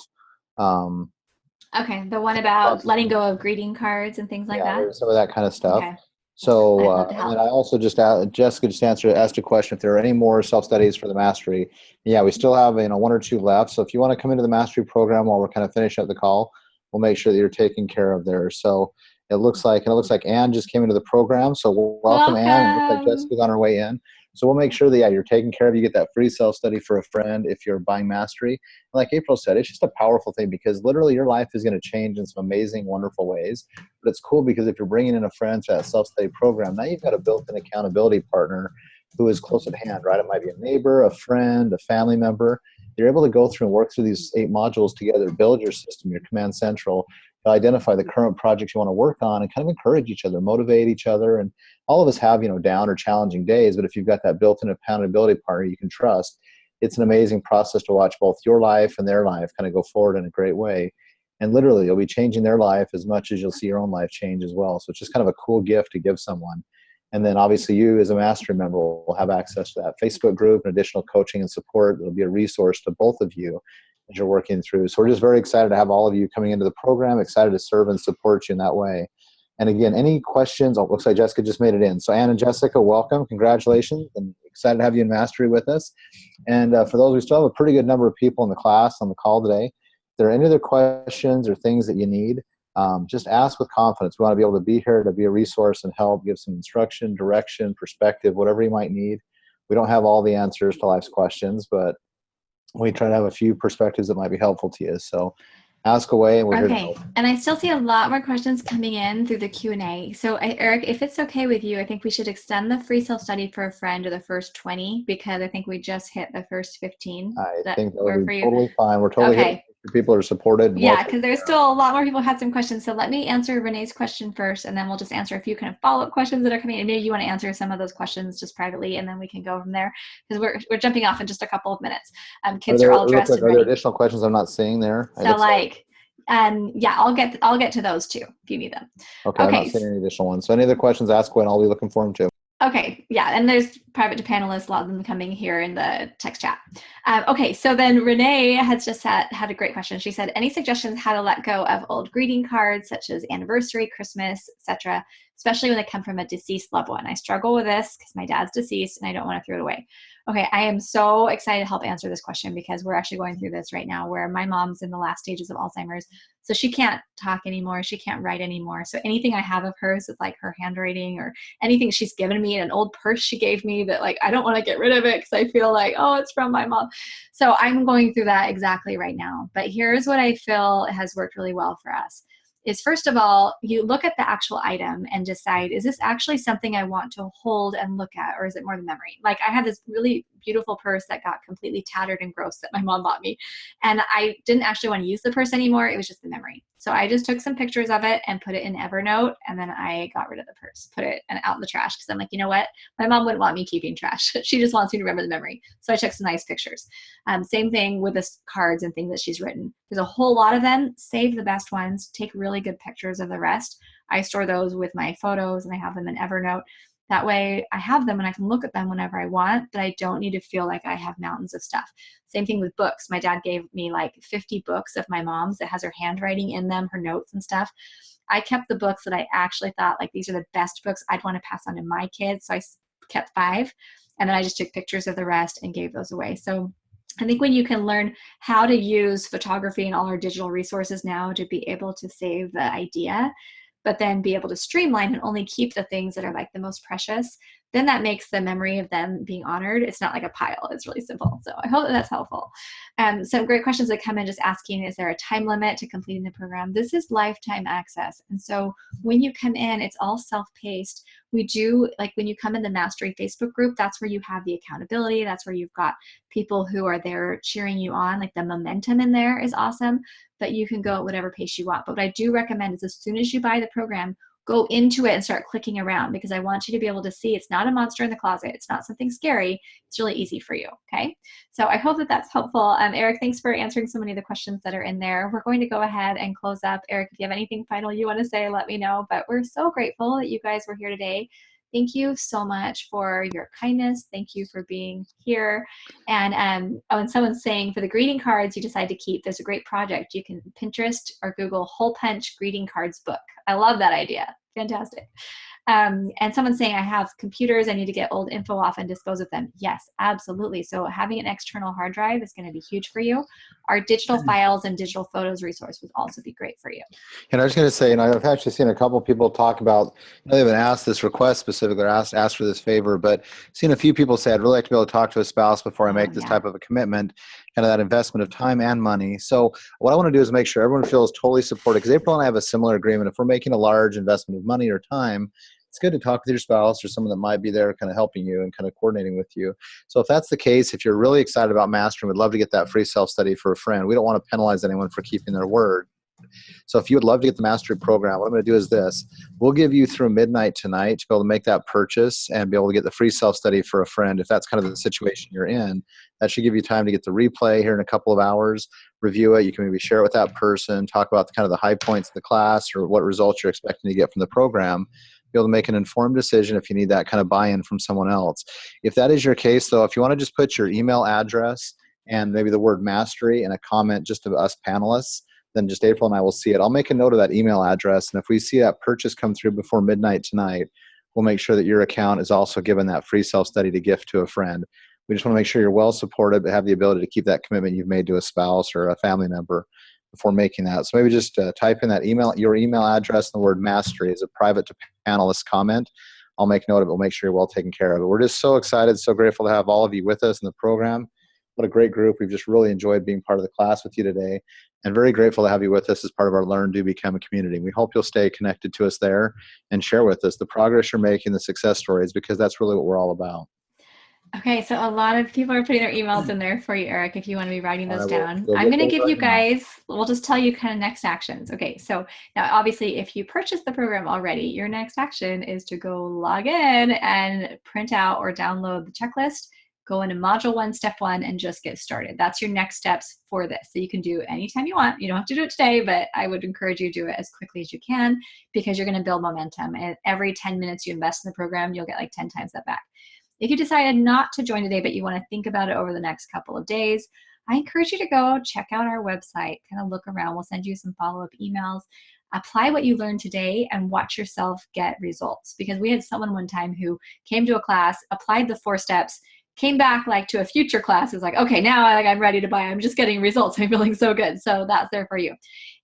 Okay, the one about letting go of greeting cards and things like that? Some of that kind of stuff. Okay. So and I also just Jessica just asked a question if there are any more self-studies for the mastery. Yeah, we still have 1 or 2 left. So if you want to come into the mastery program while we're kind of finishing up the call, we'll make sure that you're taken care of there. So it looks like Ann just came into the program. So welcome. Ann. It looks like Jessica's on her way in. So we'll make sure that you're taken care of. You get that free self-study for a friend if you're buying mastery. And like April said, it's just a powerful thing because literally your life is going to change in some amazing, wonderful ways. But it's cool because if you're bringing in a friend to that self-study program, now you've got a built-in accountability partner who is close at hand, right? It might be a neighbor, a friend, a family member. You're able to go through and work through these 8 modules together, build your system, your command central, identify the current projects you want to work on and kind of encourage each other, motivate each other. And all of us have, down or challenging days, but if you've got that built-in accountability partner you can trust, it's an amazing process to watch both your life and their life kind of go forward in a great way. And literally you'll be changing their life as much as you'll see your own life change as well. So it's just kind of a cool gift to give someone. And then obviously you as a mastery member will have access to that Facebook group and additional coaching and support. It'll be a resource to both of you as you're working through. So we're just very excited to have all of you coming into the program, excited to serve and support you in that way. And again, any questions? Oh, looks like Jessica just made it in. So Ann and Jessica, welcome. Congratulations. And excited to have you in Mastery with us. And for those, we still have a pretty good number of people in the class on the call today. If there are any other questions or things that you need, just ask with confidence. We want to be able to be here to be a resource and help, give some instruction, direction, perspective, whatever you might need. We don't have all the answers to life's questions, but we try to have a few perspectives that might be helpful to you. So ask away, and we're here to help. And I still see a lot more questions coming in through the Q&A. So Eric, if it's okay with you, I think we should extend the free self-study for a friend to the first 20, because I think we just hit the first 15. I think that would be totally fine. We're totally okay. People are supported. Yeah, because there's still a lot more people who had some questions. So let me answer Renee's question first, and then we'll just answer a few kind of follow-up questions that are coming in. And maybe you want to answer some of those questions just privately, and then we can go from there, because we're jumping off in just a couple of minutes. Kids are all dressed and ready. Are there additional questions I'm not seeing there? So yeah, I'll get to those too if you need them. Okay, I'm not seeing any additional ones. So any other questions, ask away, and I'll be looking for them too. Okay, yeah, and there's private to panelists, a lot of them coming here in the text chat. Okay, so then Renee has just had a great question. She said, any suggestions how to let go of old greeting cards, such as anniversary, Christmas, etc., especially when they come from a deceased loved one? I struggle with this because my dad's deceased and I don't want to throw it away. Okay, I am so excited to help answer this question, because we're actually going through this right now where my mom's in the last stages of Alzheimer's. So she can't talk anymore. She can't write anymore. So anything I have of hers is like her handwriting, or anything she's given me in an old purse she gave me that like I don't want to get rid of it because I feel like, oh, it's from my mom. So I'm going through that exactly right now. But here's what I feel has worked really well for us. Is first of all, you look at the actual item and decide, is this actually something I want to hold and look at, or is it more the memory? Like I had this really beautiful purse that got completely tattered and gross that my mom bought me. And I didn't actually want to use the purse anymore. It was just the memory. So I just took some pictures of it and put it in Evernote, and then I got rid of the purse, put it out in the trash, because I'm like, you know what? My mom wouldn't want me keeping trash. She just wants me to remember the memory. So I took some nice pictures. Same thing with the cards and things that she's written. There's a whole lot of them. Save the best ones. Take really good pictures of the rest. I store those with my photos, and I have them in Evernote. That way I have them and I can look at them whenever I want, but I don't need to feel like I have mountains of stuff. Same thing with books. My dad gave me like 50 books of my mom's that has her handwriting in them, her notes and stuff. I kept the books that I actually thought like these are the best books I'd want to pass on to my kids. So I kept 5, and then I just took pictures of the rest and gave those away. So I think when you can learn how to use photography and all our digital resources now to be able to save the idea, but then be able to streamline and only keep the things that are like the most precious, then that makes the memory of them being honored. It's not like a pile. It's really simple. So I hope that that's helpful. Some great questions that come in just asking, is there a time limit to completing the program? This is lifetime access. And so when you come in, it's all self-paced. We do, like when you come in the Mastery Facebook group, that's where you have the accountability. That's where you've got people who are there cheering you on. Like the momentum in there is awesome, but you can go at whatever pace you want. But what I do recommend is as soon as you buy the program, go into it and start clicking around, because I want you to be able to see it's not a monster in the closet. It's not something scary. It's really easy for you, okay? So I hope that that's helpful. Eric, thanks for answering so many of the questions that are in there. We're going to go ahead and close up. Eric, if you have anything final you want to say, let me know. But we're so grateful that you guys were here today. Thank you so much for your kindness. Thank you for being here. And and someone's saying for the greeting cards you decide to keep, there's a great project. You can Pinterest or Google hole punch greeting cards book. I love that idea. Fantastic. And someone's saying, I have computers, I need to get old info off and dispose of them. Yes, absolutely. So having an external hard drive is going to be huge for you. Our digital files and digital photos resource would also be great for you. And I was going to say, I've actually seen a couple of people talk about, they haven't asked this request specifically or asked for this favor, but seen a few people say, I'd really like to be able to talk to a spouse before I make this type of a commitment, kind of that investment of time and money. So what I want to do is make sure everyone feels totally supported, because April and I have a similar agreement. If we're making a large investment of money or time, it's good to talk with your spouse or someone that might be there kind of helping you and kind of coordinating with you. So if that's the case, if you're really excited about mastering, we'd love to get that free self-study for a friend. We don't want to penalize anyone for keeping their word. So if you would love to get the mastery program, what I'm going to do is this. We'll give you through midnight tonight to be able to make that purchase and be able to get the free self-study for a friend. If that's kind of the situation you're in, that should give you time to get the replay here in a couple of hours, review it. You can maybe share it with that person, talk about the kind of the high points of the class or what results you're expecting to get from the program. Be able to make an informed decision if you need that kind of buy-in from someone else. If that is your case, though, if you want to just put your email address and maybe the word mastery and a comment just of us panelists, then just April and I will see it. I'll make a note of that email address, and if we see that purchase come through before midnight tonight, we'll make sure that your account is also given that free self-study to gift to a friend. We just want to make sure you're well supported, but have the ability to keep that commitment you've made to a spouse or a family member before making that. So maybe just type in that email, your email address, and the word mastery as a private to panelist comment. I'll make note of it. We'll make sure you're well taken care of. But we're just so excited, so grateful to have all of you with us in the program. What a great group. We've just really enjoyed being part of the class with you today, and very grateful to have you with us as part of our Learn, Do, Become community. We hope you'll stay connected to us there and share with us the progress you're making, the success stories, because that's really what we're all about. Okay, so a lot of people are putting their emails in there for you, Eric, if you want to be writing those down. I'm going to give you guys, we'll just tell you kind of next actions. Okay, so now obviously if you purchased the program already, your next action is to go log in and print out or download the checklist, go into module 1, step 1, and just get started. That's your next steps for this. So you can do it anytime you want. You don't have to do it today, but I would encourage you to do it as quickly as you can, because you're going to build momentum. And every 10 minutes you invest in the program, you'll get like 10 times that back. If you decided not to join today, but you want to think about it over the next couple of days, I encourage you to go check out our website, kind of look around. We'll send you some follow-up emails. Apply what you learned today and watch yourself get results. Because we had someone one time who came to a class, applied the 4 steps, came back like to a future class, is like, okay, now I'm ready to buy. I'm just getting results. I'm feeling so good. So that's there for you.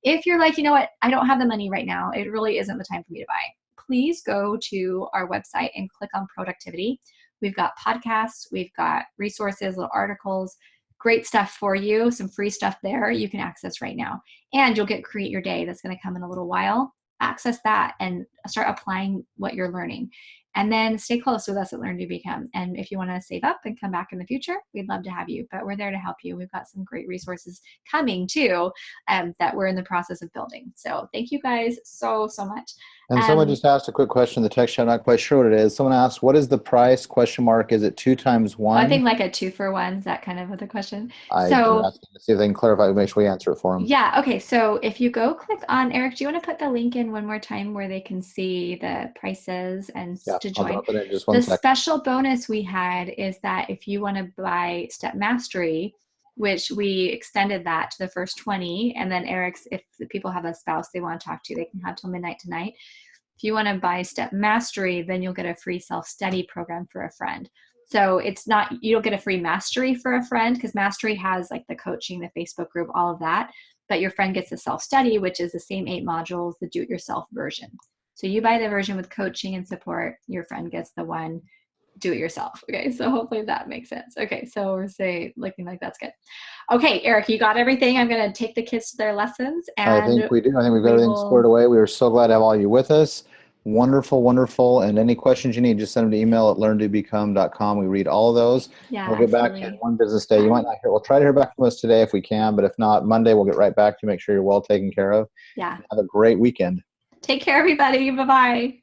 If you're like, you know what, I don't have the money right now, it really isn't the time for me to buy, please go to our website and click on productivity. We've got podcasts, we've got resources, little articles, great stuff for you, some free stuff there you can access right now. And you'll get Create Your Day that's going to come in a little while. Access that and start applying what you're learning. And then stay close with us at Learn, Do, Become. And if you want to save up and come back in the future, we'd love to have you. But we're there to help you. We've got some great resources coming too that we're in the process of building. So thank you guys so much. And someone just asked a quick question in the text chat. I'm not quite sure what it is. Someone asked, what is the price? Question mark. Is it 2 times 1? I think like a 2 for 1. Is that kind of the question? I'm asking to see if they can clarify. Make sure we answer it for them. Yeah. Okay. So if you go click on, Eric, do you want to put the link in one more time where they can see the prices and to join? I'll put it in just one second. Special bonus we had is that if you want to buy Step Mastery, which we extended that to the first 20, and then Eric's, if the people have a spouse they want to talk to, they can have till midnight tonight. If you want to buy Step Mastery, then you'll get a free self-study program for a friend. So it's not, you don't get a free Mastery for a friend, because Mastery has like the coaching, the Facebook group, all of that. But your friend gets the self-study, which is the same 8 modules, the do-it-yourself version. So you buy the version with coaching and support, your friend gets the one do-it-yourself. Okay, so hopefully that makes sense. Okay, so we're looking like that's good. Okay, Eric, you got everything? I'm going to take the kids to their lessons. And I think we do. I think we've got everything squared away. We are so glad to have all you with us. Wonderful, wonderful. And any questions you need, just send them to email at LearnDoBecome.com. We read all of those. Yeah, we'll get back in one business day. You might not hear. We'll try to hear back from us today if we can, but if not, Monday we'll get right back to you. Make sure you're well taken care of. Yeah. Have a great weekend. Take care, everybody. Bye-bye.